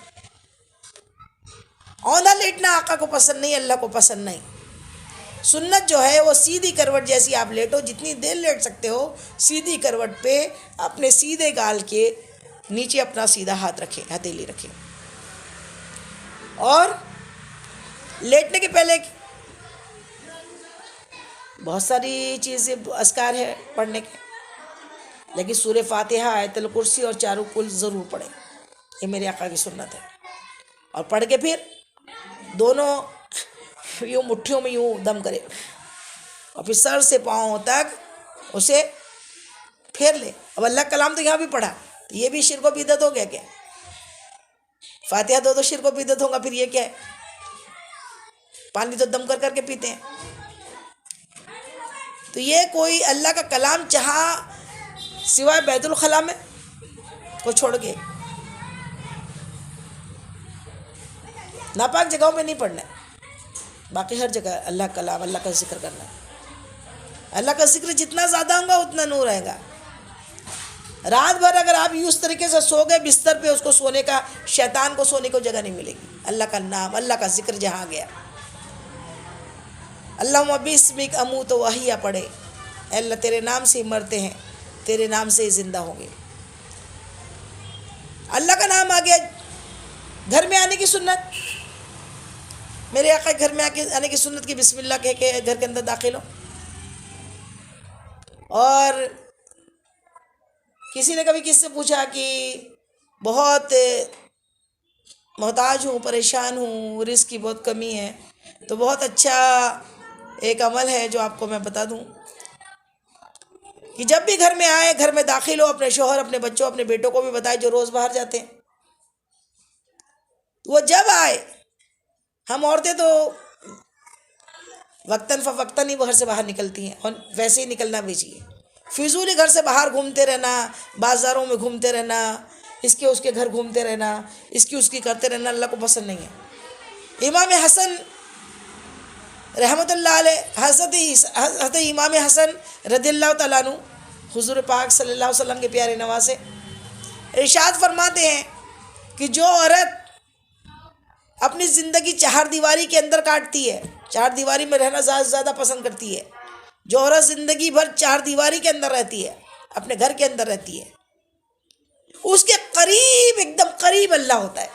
اوندھا لیٹنا آقا کو پسند نہیں, اللہ کو پسند نہیں. سنت جو ہے وہ سیدھی کروٹ جیسی آپ لیٹو, جتنی دیر لیٹ سکتے ہو سیدھی کروٹ پہ اپنے سیدھے گال کے نیچے اپنا سیدھا ہاتھ رکھے, ہتھیلی رکھے, اور لیٹنے کے پہلے بہت ساری چیزیں اذکار ہے پڑھنے کے, لیکن سورہ فاتحہ, آیت الکرسی اور چاروں کل ضرور پڑھیں. یہ میرے آقا کی سنت ہے. اور پڑھ کے پھر دونوں یوں مٹھیوں میں یوں دم کرے اور پھر سر سے پاؤں تک اسے پھیر لے. اب اللہ کلام تو یہاں بھی پڑھا، تو یہ بھی شرک و بدعت ہو گیا کیا؟ فاتحہ دو تو شرک و بدعت ہوگا، پھر یہ کیا ہے؟ پانی تو دم کر کر کے پیتے ہیں. تو یہ کوئی اللہ کا کلام چاہا سوائے بیت الخلاء میں کو چھوڑ کے ناپاک جگہوں میں نہیں پڑھنا ہے. باقی ہر جگہ اللہ کا کلام، اللہ کا ذکر کرنا ہے. اللہ کا ذکر جتنا زیادہ ہوگا اتنا نور رہے گا. رات بھر اگر آپ اس طریقے سے سو گئے بستر پہ، اس کو سونے کا، شیطان کو سونے کو جگہ نہیں ملے گی. اللہ کا نام، اللہ کا ذکر جہاں گیا، اللہم بسمک اموت و احیا پڑھے، اے اللہ تیرے نام سے ہی مرتے ہیں، تیرے نام سے ہی زندہ ہوں گے. اللہ کا نام آ گیا. گھر میں آنے کی سنت، میرے آقا گھر میں آنے کی سنت کی بسم اللہ کہہ کے گھر کے اندر داخل ہو. اور کسی نے کبھی کس سے پوچھا کہ بہت محتاج ہوں، پریشان ہوں، رزق کی بہت کمی ہے، تو بہت اچھا ایک عمل ہے جو آپ کو میں بتا دوں کہ جب بھی گھر میں آئے، گھر میں داخل ہو، اپنے شوہر، اپنے بچوں، اپنے بیٹوں کو بھی بتائے جو روز باہر جاتے ہیں. وہ جب آئے، ہم عورتیں تو وقتاً فوقتاً ہی وہ گھر سے باہر نکلتی ہیں، اور ویسے ہی نکلنا بھی چاہیے. فضول ہی گھر سے باہر گھومتے رہنا، بازاروں میں گھومتے رہنا، اس کے گھر گھومتے رہنا، اس کی کرتے رہنا اللہ کو پسند نہیں ہے. امام حسن رحمۃ اللہ علیہ، حضرت امام حسن رضی اللہ تعالیٰ عنہ، حضور پاک صلی اللہ علیہ وسلم کے پیارے نواسے، ارشاد فرماتے ہیں کہ جو عورت اپنی زندگی چہار دیواری کے اندر کاٹتی ہے، چار دیواری میں رہنا زیادہ پسند کرتی ہے، جو عورت زندگی بھر چار دیواری کے اندر رہتی ہے، اپنے گھر کے اندر رہتی ہے، اس کے قریب، ایک دم قریب اللہ ہوتا ہے،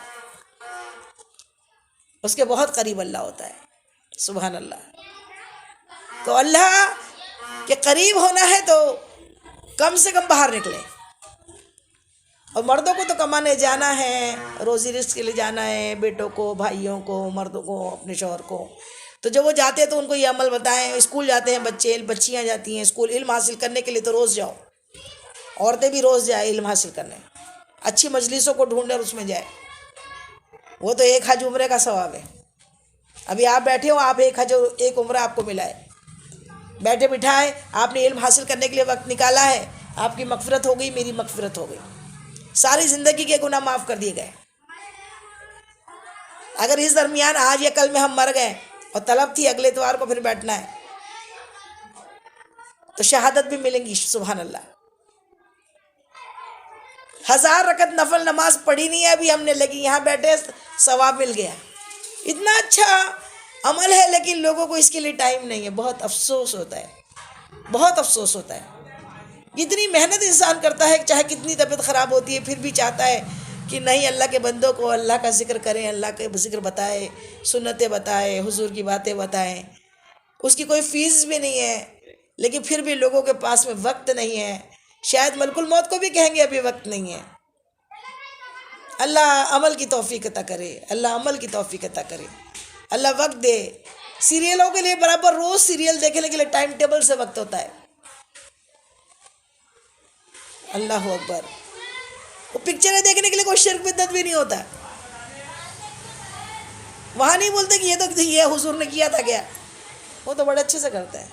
اس کے بہت قریب اللہ ہوتا ہے. سبحان اللہ. تو اللہ کے قریب ہونا ہے تو کم سے کم باہر نکلے. اور مردوں کو تو کمانے جانا ہے، روزی رزق کے لیے جانا ہے، بیٹوں کو، بھائیوں کو، مردوں کو، اپنے شوہر کو. تو جب وہ جاتے ہیں تو ان کو یہ عمل بتائیں. اسکول جاتے ہیں بچے، بچیاں جاتی ہیں اسکول، علم حاصل کرنے کے لیے تو روز جاؤ. عورتیں بھی روز جائیں علم حاصل کرنے، اچھی مجلسوں کو ڈھونڈیں اور اس میں جائیں. وہ تو ایک حج عمرے کا ثواب ہے. ابھی آپ بیٹھے ہو، آپ ایک عمرہ آپ کو ملا ہے. بیٹھے بٹھائے آپ نے علم حاصل کرنے کے لیے وقت نکالا ہے، آپ کی مغفرت ہو گئی، میری مغفرت ہو گئی، ساری زندگی کے گناہ معاف کر دیے گئے. اگر اس درمیان آج یا کل میں ہم مر گئے اور طلب تھی اگلے اتوار کو پھر بیٹھنا ہے، تو شہادت بھی ملیں گی. سبحان اللہ. 1000 رکعت نفل نماز پڑھی نہیں ہے ابھی ہم نے، لیکن یہاں بیٹھے ثواب مل گیا. اتنا اچھا عمل ہے، لیکن لوگوں کو اس کے لیے ٹائم نہیں ہے. بہت افسوس ہوتا ہے، بہت افسوس ہوتا ہے. اتنی محنت انسان کرتا ہے، چاہے کتنی طبیعت خراب ہوتی ہے، پھر بھی چاہتا ہے کہ نہیں، اللہ کے بندوں کو اللہ کا ذکر کریں، اللہ کے ذکر بتائے، سنتیں بتائے، حضور کی باتیں بتائیں. اس کی کوئی فیس بھی نہیں ہے، لیکن پھر بھی لوگوں کے پاس میں وقت نہیں ہے. شاید ملک الموت کو بھی کہیں گے ابھی وقت نہیں ہے. اللہ عمل کی توفیق عطا کرے، اللہ عمل کی توفیق عطا کرے، اللہ وقت دے. سیریلوں کے لیے برابر روز سیریل دیکھنے کے لیے ٹائم ٹیبل سے وقت ہوتا ہے. اللہ اکبر. وہ پکچریں دیکھنے کے لیے کوئی شرک بدعت بھی نہیں ہوتا. وہاں نہیں بولتے کہ یہ تو یہ حضور نے کیا تھا کیا. وہ تو بڑے اچھے سے کرتا ہے.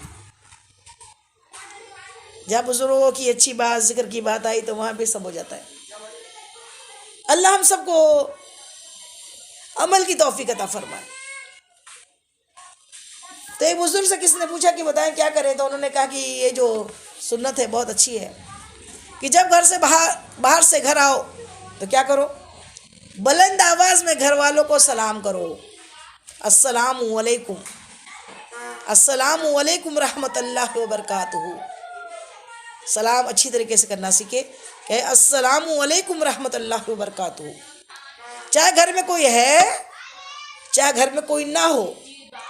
جب بزرگوں کی اچھی بات، ذکر کی بات آئی تو وہاں بھی سب ہو جاتا ہے. اللہ ہم سب کو عمل کی توفیق عطا فرمائے. تو ایک بزرگ سے کسی نے پوچھا کہ بتائیں کیا کریں، تو انہوں نے کہا کہ یہ جو سنت ہے بہت اچھی ہے کہ جب گھر سے باہر سے گھر آؤ تو کیا کرو، بلند آواز میں گھر والوں کو سلام کرو. السلام علیکم، السلام علیکم رحمۃ اللہ وبرکاتہ. سلام اچھی طریقے سے کرنا سیکھے کہ السلام علیکم رحمۃ اللہ وبرکاتہ. چاہے گھر میں کوئی ہے، چاہے گھر میں کوئی نہ ہو،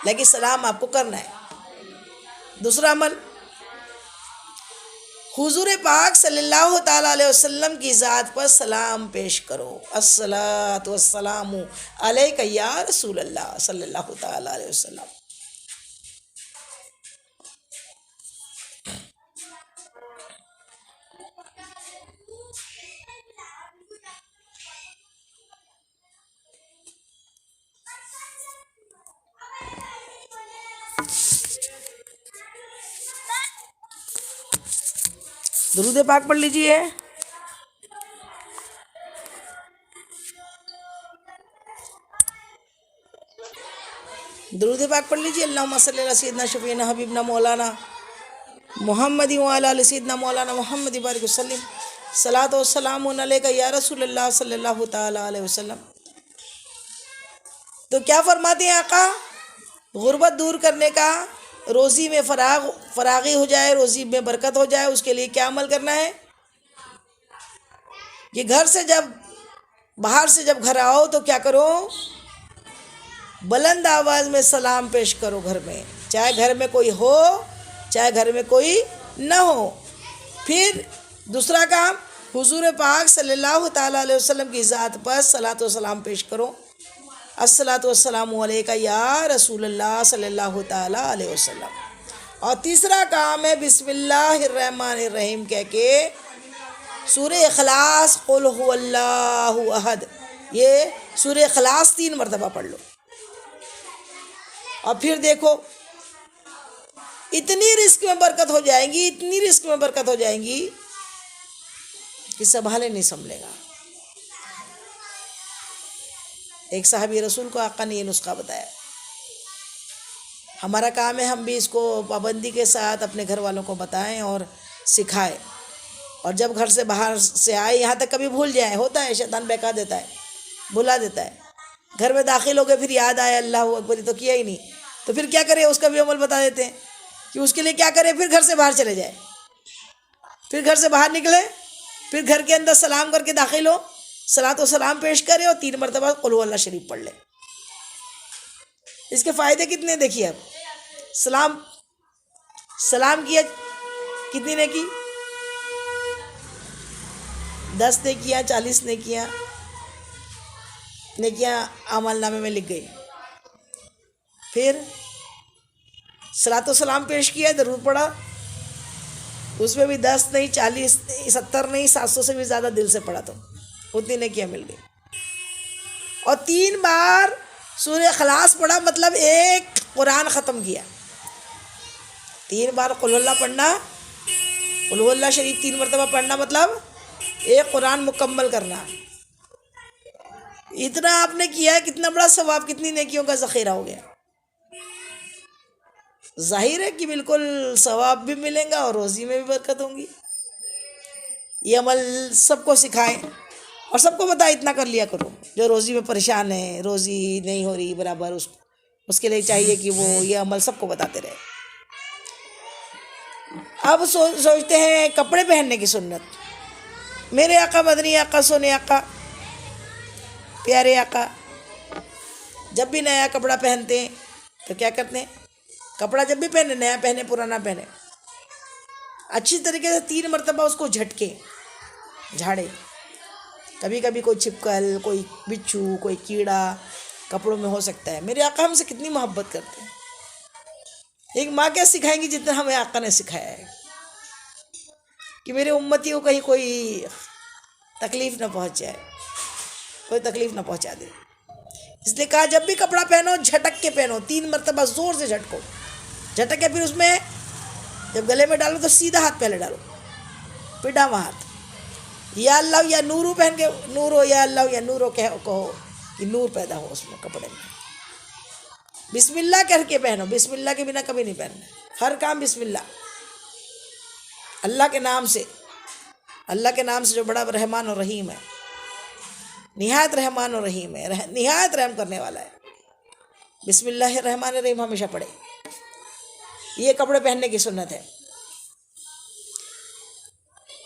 لیکن سلام آپ کو کرنا ہے. دوسرا عمل، حضور پاک صلی اللہ تعالیٰ علیہ وسلم کی ذات پر سلام پیش کرو. الصلاۃ والسلام علیک یا رسول اللہ صلی اللہ تعالیٰ علیہ وسلم. درود پاک پڑھ لیجئے. درود پاک پڑھ لیجئے. اللہم صلی علی سیدنا شفیعنا حبیبنا مولانا محمد وعلی آل سیدنا مولانا محمد بارک وسلم. صلاۃ و سلام علیک یا رسول اللہ صلی اللہ تعالیٰ علیہ وسلم. تو کیا فرماتے ہیں آقا؟ غربت دور کرنے کا، روزی میں فراغی ہو جائے، روزی میں برکت ہو جائے، اس کے لیے کیا عمل کرنا ہے؟ کہ باہر سے جب گھر آؤ تو کیا کرو؟ بلند آواز میں سلام پیش کرو گھر میں، چاہے گھر میں کوئی ہو چاہے گھر میں کوئی نہ ہو. پھر دوسرا کام، حضور پاک صلی اللہ تعالیٰ علیہ وسلم کی ذات پر صلاۃ و سلام پیش کرو. الصلاۃ والسلام علیک یا رسول اللہ صلی اللہ تعالیٰ علیہ وسلم. اور تیسرا کام ہے بسم اللہ الرحمن الرحیم کہہ کے سورہ اخلاص قل هو اللہ احد، یہ سورہ اخلاص 3 مرتبہ پڑھ لو. اور پھر دیکھو اتنی رزق میں برکت ہو جائیں گی، اتنی رزق میں برکت ہو جائیں گی کہ سنبھالے نہیں سنبھلے گا. ایک صحابی رسول کو آقا نے یہ نسخہ بتایا. ہمارا کام ہے ہم بھی اس کو پابندی کے ساتھ اپنے گھر والوں کو بتائیں اور سکھائیں. اور جب گھر سے باہر سے آئے، یہاں تک کبھی بھول جائیں، ہوتا ہے شیطان بہکا دیتا ہے، بھلا دیتا ہے. گھر میں داخل ہو گئے پھر یاد آیا اللہ اکبر تو کیا ہی نہیں، تو پھر کیا کرے؟ اس کا بھی عمل بتا دیتے ہیں کہ اس کے لیے کیا کرے. پھر گھر سے باہر چلے جائے، پھر گھر سے باہر نکلے، پھر گھر کے اندر سلام کر کے داخل ہو، صلاۃ و سلام پیش کرے اور 3 مرتبہ قل هو اللہ شریف پڑھ لے. اس کے فائدے کتنے دیکھیے. اب سلام کیا کتنی نے کی؟ 10 نے کیا، 40 نے کیا، عمل نامے میں لکھ گئی. پھر صلاۃ و سلام پیش کیا، درود پڑھا، اس میں بھی 10 نہیں، 40 نہیں، 70 نہیں، 700 سے بھی زیادہ دل سے پڑھا تو اتنی نیکیاں مل گئی. اور 3 بار سورہ اخلاص پڑھا، مطلب ایک قرآن ختم کیا. 3 بار قل اللہ پڑھنا، قل اللہ شریف 3 مرتبہ پڑھنا، مطلب ایک قرآن مکمل کرنا. اتنا آپ نے کیا ہے، کتنا بڑا ثواب، کتنی نیکیوں کا ذخیرہ ہو گیا. ظاہر ہے کہ بالکل ثواب بھی ملیں گا اور روزی میں بھی برکت ہوں گی. یہ عمل سب کو سکھائیں اور سب کو بتائیں. اتنا کر لیا کرو. جو روزی میں پریشان ہے، روزی نہیں ہو رہی برابر، اس کے لیے چاہیے کہ وہ یہ عمل سب کو بتاتے رہے. اب سوچتے ہیں کپڑے پہننے کی سنت. میرے آقا مدنی آقا، سونے آقا، پیارے آقا جب بھی نیا کپڑا پہنتے ہیں تو کیا کرتے ہیں؟ کپڑا جب بھی پہنے، نیا پہنے پرانا پہنے، اچھی طریقے سے 3 مرتبہ اس کو جھٹکے، جھاڑے. کبھی کبھی کوئی چھپکل، کوئی بچھو، کوئی کیڑا کپڑوں میں ہو سکتا ہے. میرے آقا ہم سے کتنی محبت کرتے ہیں. ایک ماں کیا سکھائیں گی جتنا ہمیں آقا نے سکھایا ہے کہ میرے امتی کو کہیں کوئی تکلیف نہ پہنچ جائے، کوئی تکلیف نہ پہنچا دے. اس لیے کہا جب بھی کپڑا پہنو جھٹک کے پہنو، 3 مرتبہ زور سے جھٹکو. جھٹک کے پھر اس میں جب گلے میں ڈالو تو سیدھا ہاتھ پہلے ڈالو، پھر ڈاواں ہاتھ یا اللہ یا نورو پہن کے، نورو یا اللہ یا نورو کہو کہ نور پیدا ہو اس میں کپڑے میں. بسم اللہ کہہ کے پہنو، بسم اللہ کے بنا کبھی نہیں پہننا. ہر کام بسم اللہ، اللہ کے نام سے. اللہ کے نام سے جو بڑا رحمان اور رحیم ہے، نہایت رحمان اور رحیم ہے، نہایت رحم کرنے والا ہے. بسم اللہ الرحمن الرحیم ہمیشہ پڑھے. یہ کپڑے پہننے کی سنت ہے.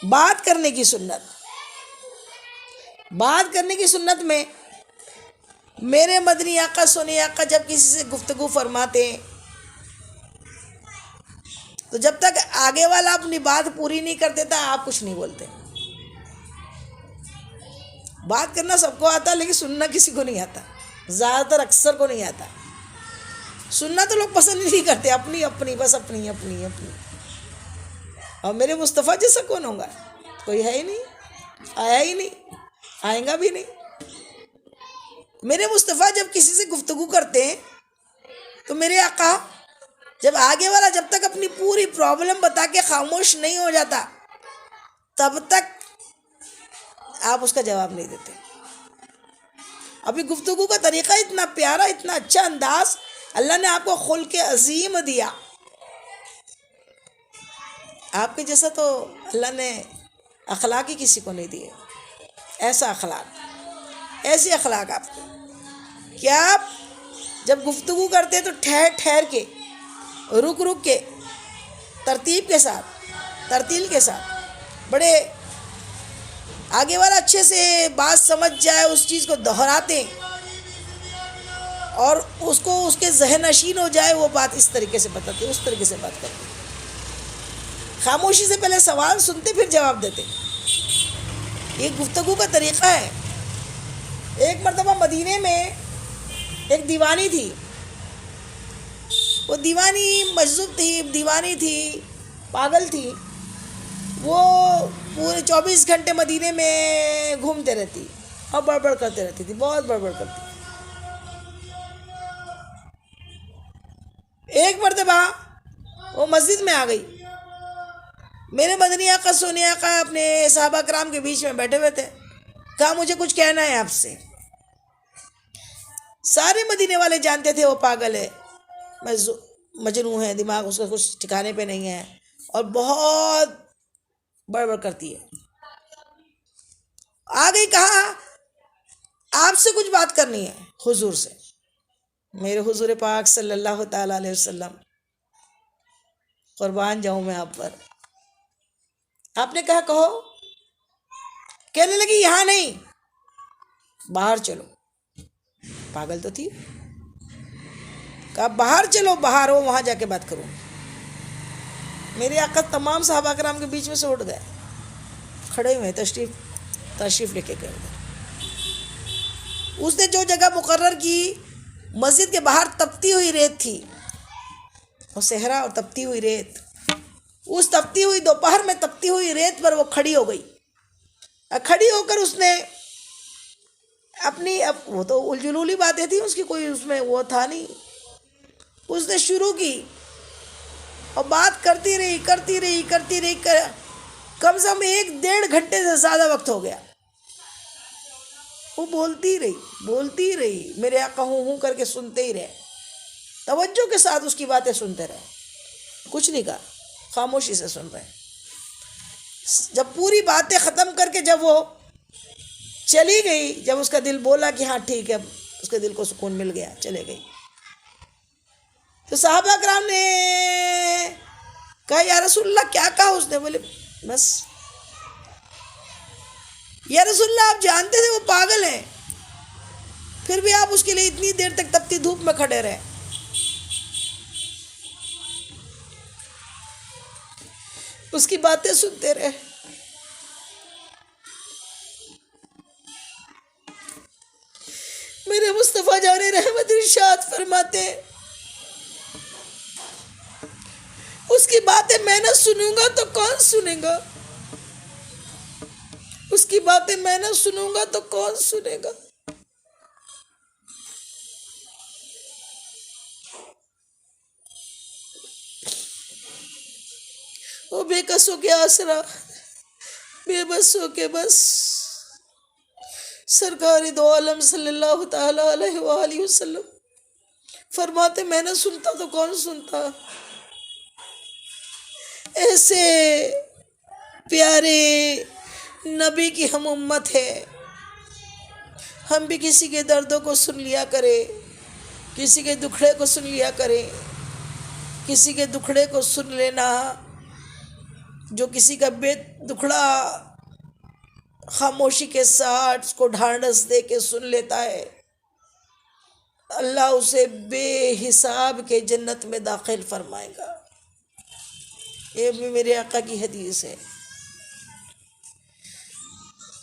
بات کرنے کی سنت. بات کرنے کی سنت میں میرے مدنی آقا سونے آقا جب کسی سے گفتگو فرماتے تو جب تک آگے والا اپنی بات پوری نہیں کر دیتا آپ کچھ نہیں بولتے. بات کرنا سب کو آتا لیکن سننا کسی کو نہیں آتا، زیادہ تر اکثر کو نہیں آتا. سننا تو لوگ پسند نہیں کرتے، اپنی اپنی بس اپنی اپنی اپنی. اور میرے مصطفیٰ جیسا کون ہوگا؟ کوئی ہے ہی نہیں، آیا ہی نہیں، آئے گا بھی نہیں. میرے مصطفیٰ جب کسی سے گفتگو کرتے ہیں تو میرے آقا جب آگے والا جب تک اپنی پوری پرابلم بتا کے خاموش نہیں ہو جاتا تب تک آپ اس کا جواب نہیں دیتے. ابھی گفتگو کا طریقہ اتنا پیارا، اتنا اچھا انداز، اللہ نے آپ کو خلق عظیم دیا. آپ کے جیسا تو اللہ نے اخلاق ہی کسی کو نہیں دیے. ایسا اخلاق، ایسی اخلاق آپ کو کہ آپ جب گفتگو کرتے تو ٹھہر ٹھہر کے، رک رک کے، ترتیب کے ساتھ، ترتیل کے ساتھ، بڑے آگے والا اچھے سے بات سمجھ جائے اس چیز کو دہراتے اور اس کو اس کے ذہن نشین ہو جائے وہ بات اس طریقے سے بتاتے، اس طریقے سے بات کرتے. خاموشی سے پہلے سوال سنتے پھر جواب دیتے. یہ گفتگو کا طریقہ ہے. ایک مرتبہ مدینے میں ایک دیوانی تھی. وہ دیوانی مجذوب تھی، دیوانی تھی، پاگل تھی. وہ پورے 24 گھنٹے مدینے میں گھومتے رہتی اور بڑبڑ کرتے رہتی تھی، بہت بڑبڑ کرتی. ایک مرتبہ وہ مسجد میں آ گئی. میرے مدنی آقا سونی آقا اپنے صحابہ کرام کے بیچ میں بیٹھے ہوئے تھے. کہا مجھے کچھ کہنا ہے آپ سے. سارے مدینے والے جانتے تھے وہ پاگل ہے، مجنون ہے، دماغ اس کا کچھ ٹھکانے پہ نہیں ہے اور بہت بڑبڑ کرتی ہے. آ گئی، کہا آپ سے کچھ بات کرنی ہے حضور سے. میرے حضور پاک صلی اللہ تعالی علیہ وسلم، قربان جاؤں میں آپ پر. آپ نے کہا کہو. کہنے لگی یہاں نہیں، باہر چلو. پاگل تو تھی. کہا باہر چلو، باہر ہو وہاں جا کے بات کروں. میرے آقا تمام صحابہ کرام کے بیچ میں سے اٹھ گئے، کھڑے ہوئے، تشریف لے کے گئے. اس نے جو جگہ مقرر کی، مسجد کے باہر تپتی ہوئی ریت تھی، وہ صحرا اور تپتی ہوئی ریت. اس تپتی ہوئی دوپہر میں تپتی ہوئی ریت پر وہ کھڑی ہو گئی. کھڑی ہو کر اس نے اپنی، اب وہ تو الجلولی باتیں تھیں، اس کی کوئی اس میں وہ تھا نہیں. اس نے شروع کی اور بات کرتی رہی کرتی رہی کرتی رہی. کم سے کم 1-1.5 گھنٹے سے زیادہ وقت ہو گیا. وہ بولتی رہی. میرے آقا ہوں کر کے سنتے ہی رہے، توجہ کے ساتھ اس کی باتیں سنتے رہے. کچھ نہیں کہا، خاموشی سے سن رہے. جب پوری باتیں ختم کر کے جب وہ چلی گئی، جب اس کا دل بولا کہ ہاں ٹھیک ہے، اس کے دل کو سکون مل گیا، چلے گئی، تو صحابہ کرام نے کہا یا رسول اللہ کیا کہا اس نے؟ بولے بس. یا رسول اللہ آپ جانتے تھے وہ پاگل ہیں، پھر بھی آپ اس کے لیے اتنی دیر تک تپتی دھوپ میں کھڑے رہے. اس کی باتیں سنتے رہے. میرے مصطفیٰ جان رحمت ارشاد فرماتے اس کی باتیں میں نہ سنوں گا تو کون سنے گا؟ اس کی باتیں میں نہ سنوں گا تو کون سنے گا؟ وہ بے کس ہو کے آسرا، بے بس ہو کے بس سرکار دو عالم صلی اللہ تعالی علیہ وآلہ وسلم فرماتے میں نہ سنتا تو کون سنتا؟ ایسے پیارے نبی کی ہم امت ہے، ہم بھی کسی کے دردوں کو سن لیا کرے، کسی کے دکھڑے کو سن لیا کرے. کسی کے دکھڑے کو سن لینا، جو کسی کا بے دکھڑا خاموشی کے ساتھ اس کو ڈھارڈس دے کے سن لیتا ہے، اللہ اسے بے حساب کے جنت میں داخل فرمائے گا. یہ بھی میرے آقا کی حدیث ہے۔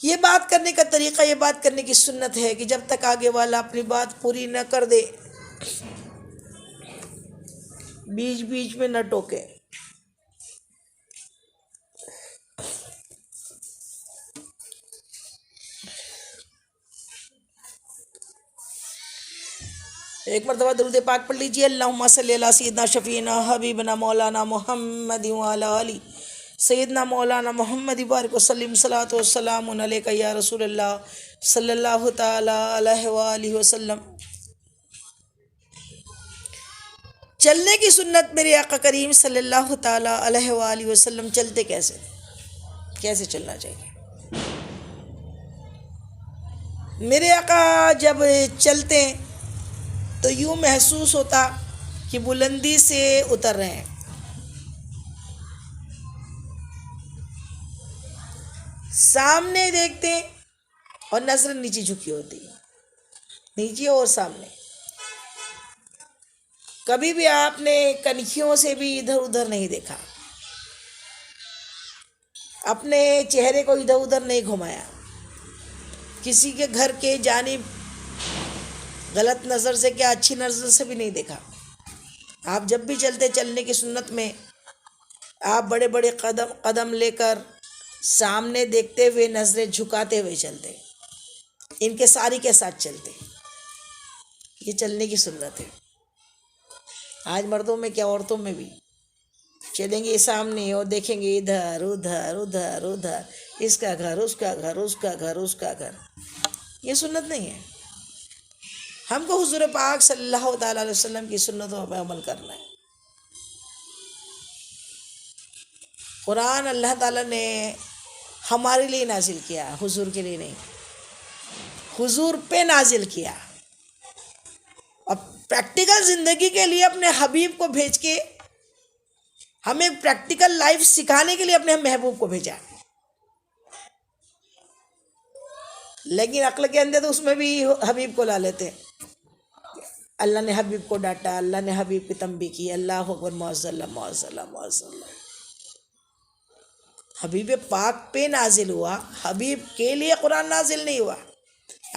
یہ بات کرنے کا طریقہ، یہ بات کرنے کی سنت ہے کہ جب تک آگے والا اپنی بات پوری نہ کر دے بیچ بیچ میں نہ ٹوکے۔ ایک مرتبہ درود پاک پڑھ لیجیے، اللہم صلی علی سیدنا شفیعنا حبیبنا مولانا محمد وعلی آلہ سیدنا مولانا محمد بارک وسلم، صلاۃ والسلام علیک یا رسول اللہ صلی اللہ تعالی علیہ وآلہ وسلم۔ چلنے کی سنت میرے آقا کریم صلی اللہ تعالی علیہ وآلہ وسلم چلتے کیسے چلنا چاہیے؟ میرے آقا جب چلتے تو یوں محسوس ہوتا کہ بلندی سے اتر رہے ہیں، سامنے دیکھتے اور نظر نیچے جھکی ہوتی، نیچے اور سامنے۔ کبھی بھی آپ نے کنکھیوں سے بھی ادھر ادھر نہیں دیکھا، اپنے چہرے کو ادھر ادھر نہیں گھمایا، کسی کے گھر کے جانب غلط نظر سے کیا اچھی نظر سے بھی نہیں دیکھا۔ آپ جب بھی چلنے کی سنت میں آپ بڑے بڑے قدم لے کر سامنے دیکھتے ہوئے، نظریں جھکاتے ہوئے چلتے، ان کے ساری کے ساتھ چلتے۔ یہ چلنے کی سنت ہے۔ آج مردوں میں کیا عورتوں میں بھی چلیں گے سامنے اور دیکھیں گے ادھر ادھر ادھر ادھر، اس کا گھر، اس کا گھر، اس کا گھر، اس کا گھر۔ یہ سنت نہیں ہے۔ ہم کو حضور پاک صلی اللہ تعالیٰ علیہ وسلم کی سنتوں پہ عمل کرنا ہے۔ قرآن اللہ تعالیٰ نے ہمارے لیے نازل کیا، حضور کے لیے نہیں، حضور پہ نازل کیا۔ اور پریکٹیکل زندگی کے لیے اپنے حبیب کو بھیج کے ہمیں پریکٹیکل لائف سکھانے کے لیے اپنے محبوب کو بھیجا، لیکن عقل کے اندر تو اس میں بھی حبیب کو لا لیتے ہیں۔ اللہ نے حبیب کو ڈانٹا، اللہ نے حبیب کی تنبیہ کی، اللہ اکبر، معاذ اللہ، معاذ اللہ، معاذ اللہ۔ حبیب پاک پہ نازل ہوا، حبیب کے لیے قرآن نازل نہیں ہوا۔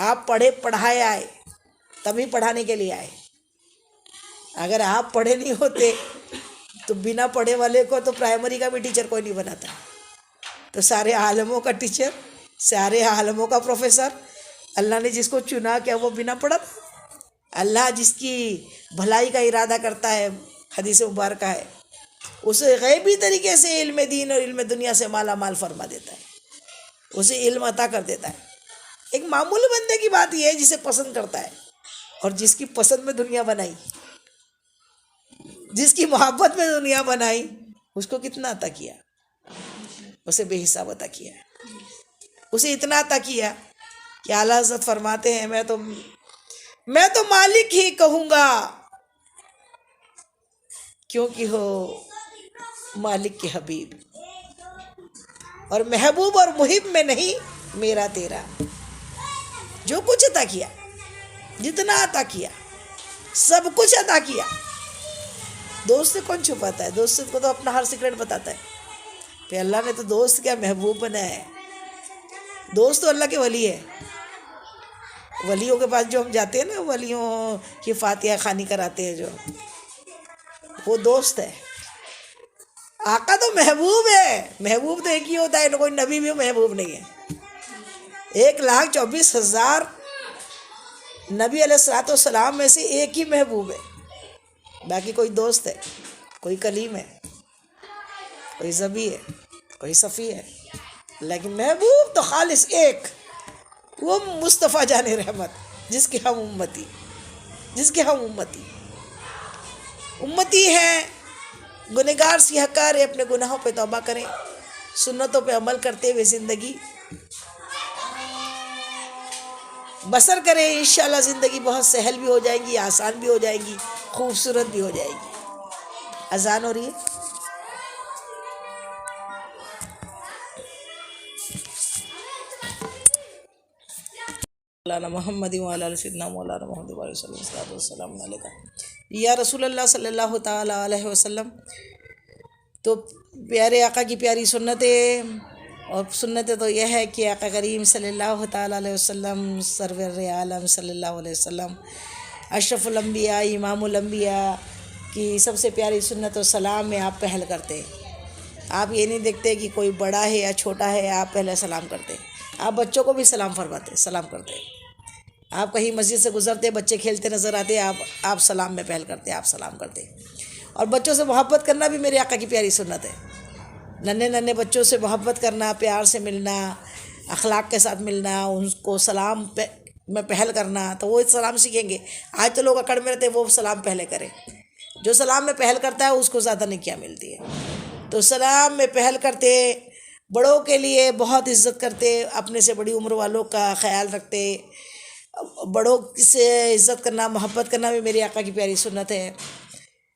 آپ پڑھے پڑھائے آئے، تبھی پڑھانے کے لیے آئے۔ اگر آپ پڑھے نہیں ہوتے تو بنا پڑھے والے کو تو پرائمری کا بھی ٹیچر کوئی نہیں بناتا، تو سارے عالموں کا ٹیچر، سارے عالموں کا پروفیسر اللہ نے جس کو چنا کیا وہ بنا پڑھا تھا؟ اللہ جس کی بھلائی کا ارادہ کرتا ہے، حدیث مبارکہ ہے، اسے غیبی طریقے سے علم دین اور علم دنیا سے مالا مال فرما دیتا ہے، اسے علم عطا کر دیتا ہے۔ ایک معمولی بندے کی بات یہ ہے جسے پسند کرتا ہے، اور جس کی پسند میں دنیا بنائی، جس کی محبت میں دنیا بنائی، اس کو کتنا عطا کیا؟ اسے بے حساب عطا کیا، اسے اتنا عطا کیا کہ اعلیٰ حضرت فرماتے ہیں میں تو مالک ہی کہوں گا، کیونکہ ہو مالک کے حبیب، اور محبوب اور محب میں نہیں میرا تیرا۔ جو کچھ عطا کیا، جتنا عطا کیا، سب کچھ عطا کیا۔ دوست سے کون چھپاتا ہے؟ دوست کو تو اپنا ہر سیکرٹ بتاتا ہے۔ پھر اللہ نے تو دوست کیا محبوب بنایا ہے۔ دوست تو اللہ کے ولی ہے۔ ولیوں کے پاس جو ہم جاتے ہیں نا، ولیوں کی فاتحہ خوانی کراتے ہیں جو، وہ دوست ہے۔ آقا تو محبوب ہے۔ محبوب تو ایک ہی ہوتا ہے، کوئی نبی بھی محبوب نہیں ہے۔ 1,24,000 نبی علیہ الصلوۃ والسلام میں سے ایک ہی محبوب ہے، باقی کوئی دوست ہے، کوئی کلیم ہے، کوئی ذبی ہے، کوئی صفی ہے، لیکن محبوب تو خالص ایک، وہ مصطفیٰ جان رحمت، جس کے ہم امتی ہیں، گنہگار سیاہکار ہے، اپنے گناہوں پہ توبہ کریں، سنتوں پہ عمل کرتے ہوئے زندگی بسر کریں۔ انشاءاللہ زندگی بہت سہل بھی ہو جائے گی، آسان بھی ہو جائے گی، خوبصورت بھی ہو جائے گی۔ اذان ہو رہی ہے۔ مولانا محمد وعلی آل سیدنا مولانا محمد وعلی صلاۃ والسلام علیکم یا رسول اللہ صلی اللہ تعالی علیہ وسلم۔ تو پیارے آقا کی پیاری سنتیں، اور سنتیں تو یہ ہے کہ آقا کریم صلی اللہ تعالیٰ علیہ وسلم، سرور عالم صلی اللہ علیہ وسلم، اشرف الانبیاء، امام الانبیاء کی سب سے پیاری سنت و سلام میں آپ پہل کرتے۔ آپ یہ نہیں دیکھتے کہ کوئی بڑا ہے یا چھوٹا ہے، آپ پہلے سلام کرتے۔ آپ بچوں کو بھی سلام فرماتے، سلام کرتے۔ آپ کہیں مسجد سے گزرتے، بچے کھیلتے نظر آتے، آپ سلام میں پہل کرتے، آپ سلام کرتے۔ اور بچوں سے محبت کرنا بھی میرے آقا کی پیاری سنت ہے۔ ننھے ننھے بچوں سے محبت کرنا، پیار سے ملنا، اخلاق کے ساتھ ملنا، ان کو سلام میں پہل کرنا، تو وہ سلام سیکھیں گے۔ آج تو لوگ اکڑ میں رہتے وہ سلام پہلے کریں۔ جو سلام میں پہل کرتا ہے اس کو زیادہ نیکیاں ملتی ہے۔ تو سلام میں پہل کرتے، بڑوں کے لیے بہت عزت کرتے، اپنے سے بڑی عمر والوں کا خیال رکھتے۔ بڑوں سے عزت کرنا، محبت کرنا بھی میرے آقا کی پیاری سنت ہے۔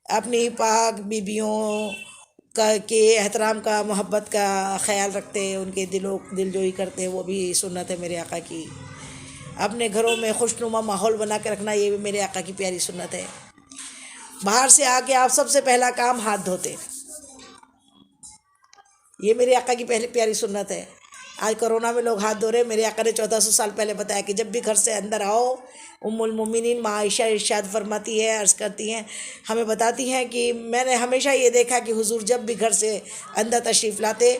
اپنی پاک بیبیوں کے احترام کا، محبت کا خیال رکھتے، ان کے دل جوئی کرتے، وہ بھی سنت ہے میرے آقا کی۔ اپنے گھروں میں خوشنما ماحول بنا کے رکھنا، یہ بھی میرے آقا کی پیاری سنت ہے۔ باہر سے آ کے آپ سب سے پہلا کام ہاتھ دھوتے، یہ میرے آقا کی پہلی پیاری سنت ہے۔ آج کرونا میں لوگ ہاتھ دھو رہے، میرے آقا نے 1400 سال پہلے بتایا کہ جب بھی گھر سے اندر آؤ، ام المومنین ماں عائشہ ارشاد فرماتی ہے، عرض کرتی ہیں، ہمیں بتاتی ہیں کہ میں نے ہمیشہ یہ دیکھا کہ حضور جب بھی گھر سے اندر تشریف لاتے،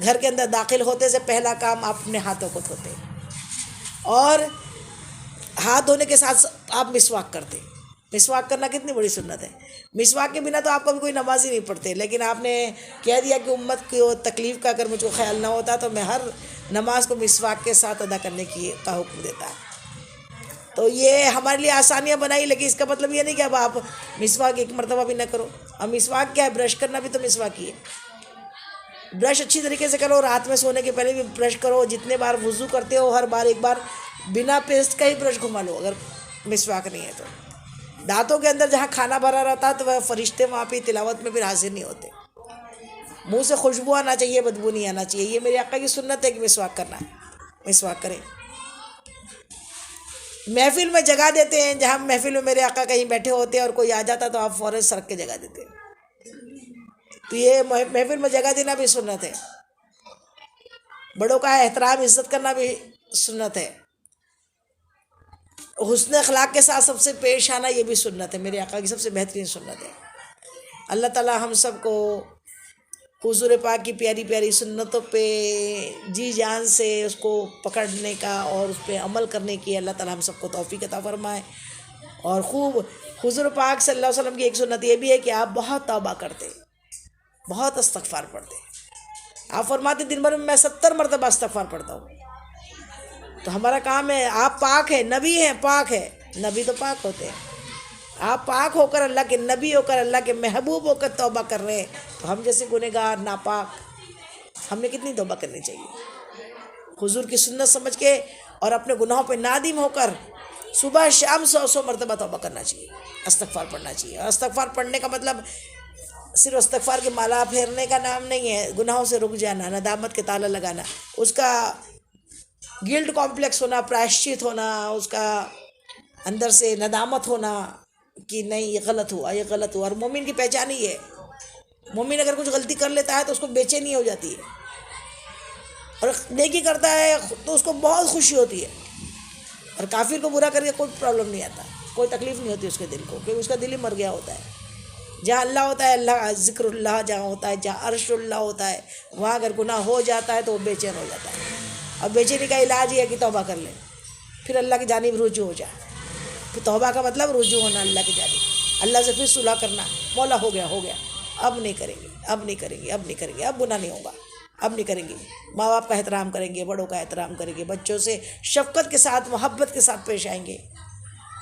گھر کے اندر داخل ہوتے سے پہلا کام آپ اپنے ہاتھوں کو دھوتے، اور ہاتھ دھونے کے ساتھ آپ مسواک کرتے۔ مسواک کرنا کتنی بڑی سنت ہے۔ مسواک کے بنا تو آپ کبھی کوئی نماز ہی نہیں پڑھتے، لیکن آپ نے کہہ دیا کہ امت کی تکلیف کا اگر مجھ کو خیال نہ ہوتا تو میں ہر نماز کو مسواک کے ساتھ ادا کرنے کا حکم دیتا۔ تو یہ ہمارے لیے آسانیاں بنائی، لیکن اس کا مطلب یہ نہیں کہ اب آپ مسواک ایک مرتبہ بھی نہ کرو۔ اب مسواک کیا ہے؟ برش کرنا بھی تو مسواک ہی ہے۔ برش اچھی طریقے سے کرو، رات میں سونے کے پہلے بھی برش کرو، جتنے بار وضو کرتے ہو ہر بار ایک بار بنا پیسٹ کا ہی برش گھما لو اگر مسواک نہیں ہے تو۔ دانتوں کے اندر جہاں کھانا بھرا رہتا ہے تو وہ فرشتے وہاں پہ تلاوت میں پھر حاضر نہیں ہوتے۔ منہ سے خوشبو آنا چاہیے، بدبو نہیں آنا چاہیے۔ یہ میرے آقا کی سنت ہے کہ مسواک کرنا ہے، مسواک کریں۔ محفل میں جگہ دیتے ہیں، جہاں محفل میں میرے آقا کہیں بیٹھے ہوتے ہیں اور کوئی آ جاتا تو آپ فوراً سرک کے جگہ دیتے ہیں۔ تو یہ محفل میں جگہ دینا بھی سنت ہے۔ بڑوں کا احترام، عزت کرنا بھی سنت ہے۔ حسن اخلاق کے ساتھ سب سے پیش آنا، یہ بھی سنت ہے، میرے آقا کی سب سے بہترین سنت ہے۔ اللہ تعالی ہم سب کو حضور پاک کی پیاری پیاری سنتوں پہ جی جان سے اس کو پکڑنے کا اور اس پہ عمل کرنے کی اللہ تعالی ہم سب کو توفیق عطا فرمائے۔ اور خوب حضور پاک صلی اللہ علیہ وسلم کی ایک سنت یہ بھی ہے کہ آپ بہت توبہ کرتے، بہت استغفار پڑھتے۔ آپ فرماتے دن بھر میں 70 مرتبہ استغفار پڑھتا ہوں۔ تو ہمارا کام ہے، آپ پاک ہیں، نبی ہیں، پاک ہے، نبی تو پاک ہوتے ہیں، آپ پاک ہو کر اللہ کے نبی ہو کر اللہ کے محبوب ہو کر توبہ کر رہے ہیں، تو ہم جیسے گنہگار ناپاک ہم نے کتنی توبہ کرنی چاہیے۔ حضور کی سنت سمجھ کے اور اپنے گناہوں پہ نادم ہو کر صبح شام 100 مرتبہ توبہ کرنا چاہیے، استغفار پڑھنا چاہیے۔ اور استغفار پڑھنے کا مطلب صرف استغفار کے مالا پھیرنے کا نام نہیں ہے، گناہوں سے رک جانا، ندامت کے تالا لگانا، اس کا گلٹ کمپلیکس ہونا، پراشچت ہونا، اس کا اندر سے ندامت ہونا کہ نہیں یہ غلط ہوا، یہ غلط ہوا۔ اور مومن کی پہچان ہی ہے، مومن اگر کچھ غلطی کر لیتا ہے تو اس کو بے چینی ہو جاتی ہے، اور نیکی کرتا ہے تو اس کو بہت خوشی ہوتی ہے، اور کافر کو برا کر کے کوئی پرابلم نہیں آتا، کوئی تکلیف نہیں ہوتی اس کے دل کو، کیونکہ اس کا دل ہی مر گیا ہوتا ہے۔ جہاں اللہ ہوتا ہے، اللہ ذکر اللہ جہاں ہوتا ہے، جہاں عرش اللہ ہوتا ہے، وہاں اگر گناہ ہو جاتا ہے تو وہ بے چین ہو جاتا ہے۔ اور بے چینی کا علاج یہ ہے کہ توبہ کر لیں، پھر اللہ کی جانب رجوع ہو جائے۔ پھر توبہ کا مطلب رجوع ہونا اللہ کی جانب، اللہ سے پھر صلح کرنا، مولا ہو گیا، اب نہیں کریں گے، اب نہیں کریں گے، اب نہیں کریں گے، اب گناہ نہیں ہوگا، اب نہیں کریں گے۔ ماں باپ کا احترام کریں گے، بڑوں کا احترام کریں گے، بچوں سے شفقت کے ساتھ، محبت کے ساتھ پیش آئیں گے،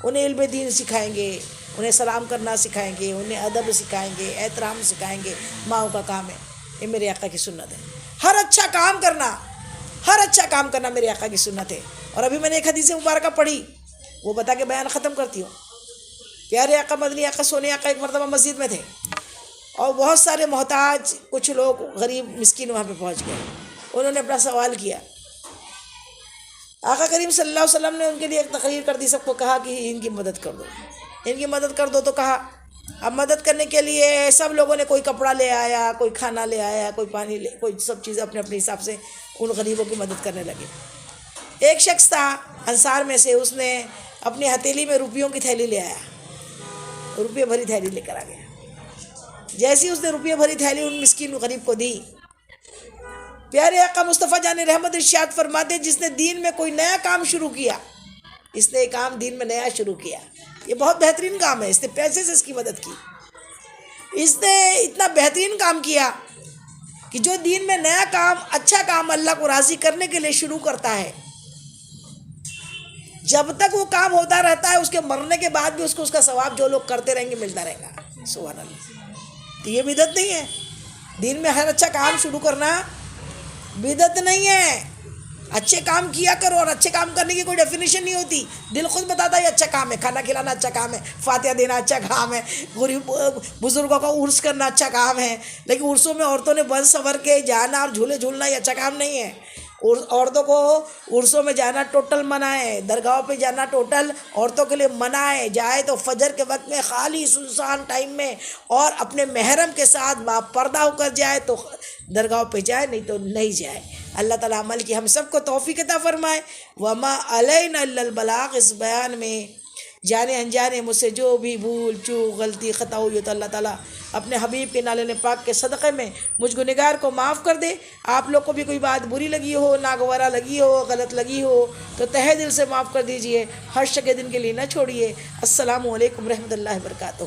انہیں علم دین سکھائیں گے، انہیں سلام کرنا سکھائیں گے، انہیں ادب سکھائیں گے، احترام سکھائیں گے۔ ماؤں کا کام ہے، یہ میرے آقا کی سنت ہے۔ ہر اچھا کام کرنا میرے آقا کی سنت ہے۔ اور ابھی میں نے ایک حدیث مبارکہ پڑھی، وہ بتا کے بیان ختم کرتی ہوں۔ پیارے آقا مدنی آقا سونے آقا ایک مرتبہ مسجد میں تھے، اور بہت سارے محتاج کچھ لوگ غریب مسکین وہاں پہ پہنچ گئے۔ انہوں نے اپنا سوال کیا، آقا کریم صلی اللہ علیہ وسلم نے ان کے لیے ایک تقریر کر دی، سب کو کہا کہ ان کی مدد کر دو، ان کی مدد کر دو۔ تو کہا اب مدد کرنے کے لیے سب لوگوں نے کوئی کپڑا لے آیا، کوئی کھانا لے آیا، کوئی پانی لے، کوئی سب چیزیں اپنے اپنے حساب سے ان غریبوں کی مدد کرنے لگے۔ ایک شخص تھا انصار میں سے، اس نے اپنی ہتھیلی میں روپیوں کی تھیلی لے آیا، روپیے بھری تھیلی لے کر آ گیا۔ جیسی اس نے روپیے بھری تھیلی ان مسکین غریب کو دی، پیارے آقا مصطفیٰ جان رحمت ارشاد فرماتے جس نے دین میں کوئی نیا کام شروع کیا، اس نے ایک کام دین میں نیا شروع کیا، یہ بہت بہترین کام ہے، اس نے پیسے سے اس کی مدد کی، اس نے اتنا بہترین کام کیا کہ جو دین میں نیا کام، اچھا کام اللہ کو راضی کرنے کے لیے شروع کرتا ہے، جب تک وہ کام ہوتا رہتا ہے اس کے مرنے کے بعد بھی اس کو اس کا ثواب جو لوگ کرتے رہیں گے ملتا رہے گا۔ سبحان اللہ۔ تو یہ بدعت نہیں ہے، دین میں ہر اچھا کام شروع کرنا بدعت نہیں ہے۔ اچھے کام کیا کرو، اور اچھے کام کرنے کی کوئی ڈیفینیشن نہیں ہوتی، دل خود بتاتا ہے یہ اچھا کام ہے، کھانا کھلانا اچھا کام ہے، فاتحہ دینا اچھا کام ہے، غریب بزرگوں کا عرس کرنا اچھا کام ہے، لیکن عرسوں میں عورتوں نے بن سنور کے جانا اور جھولے جھولنا یہ اچھا کام نہیں ہے۔ عورتوں کو عرسوں میں جانا ٹوٹل منع ہے، درگاہوں پہ جانا ٹوٹل عورتوں کے لیے منع ہے، جائے تو فجر کے وقت میں خالی سنسان ٹائم میں اور اپنے محرم کے ساتھ باپردہ ہو کر جائے تو درگاہوں پہ جائے، نہیں تو نہیں جائے۔ اللہ تعالیٰ عمل کی ہم سب کو توفیق عطا فرمائے۔ وما علینا الا البلاغ، اس بیان میں جانے انجانے مجھ سے جو بھی بھول چوک غلطی خطا ہوئی تو اللہ تعالیٰ اپنے حبیب کے نالے پاک کے صدقے میں مجھ گنہگار کو معاف کر دے۔ آپ لوگ کو بھی کوئی بات بری لگی ہو، ناگوارا لگی ہو، غلط لگی ہو تو تہہ دل سے معاف کر دیجئے، حشر کے دن کے لیے نہ چھوڑیے۔ السلام علیکم رحمۃ اللہ وبرکاتہ۔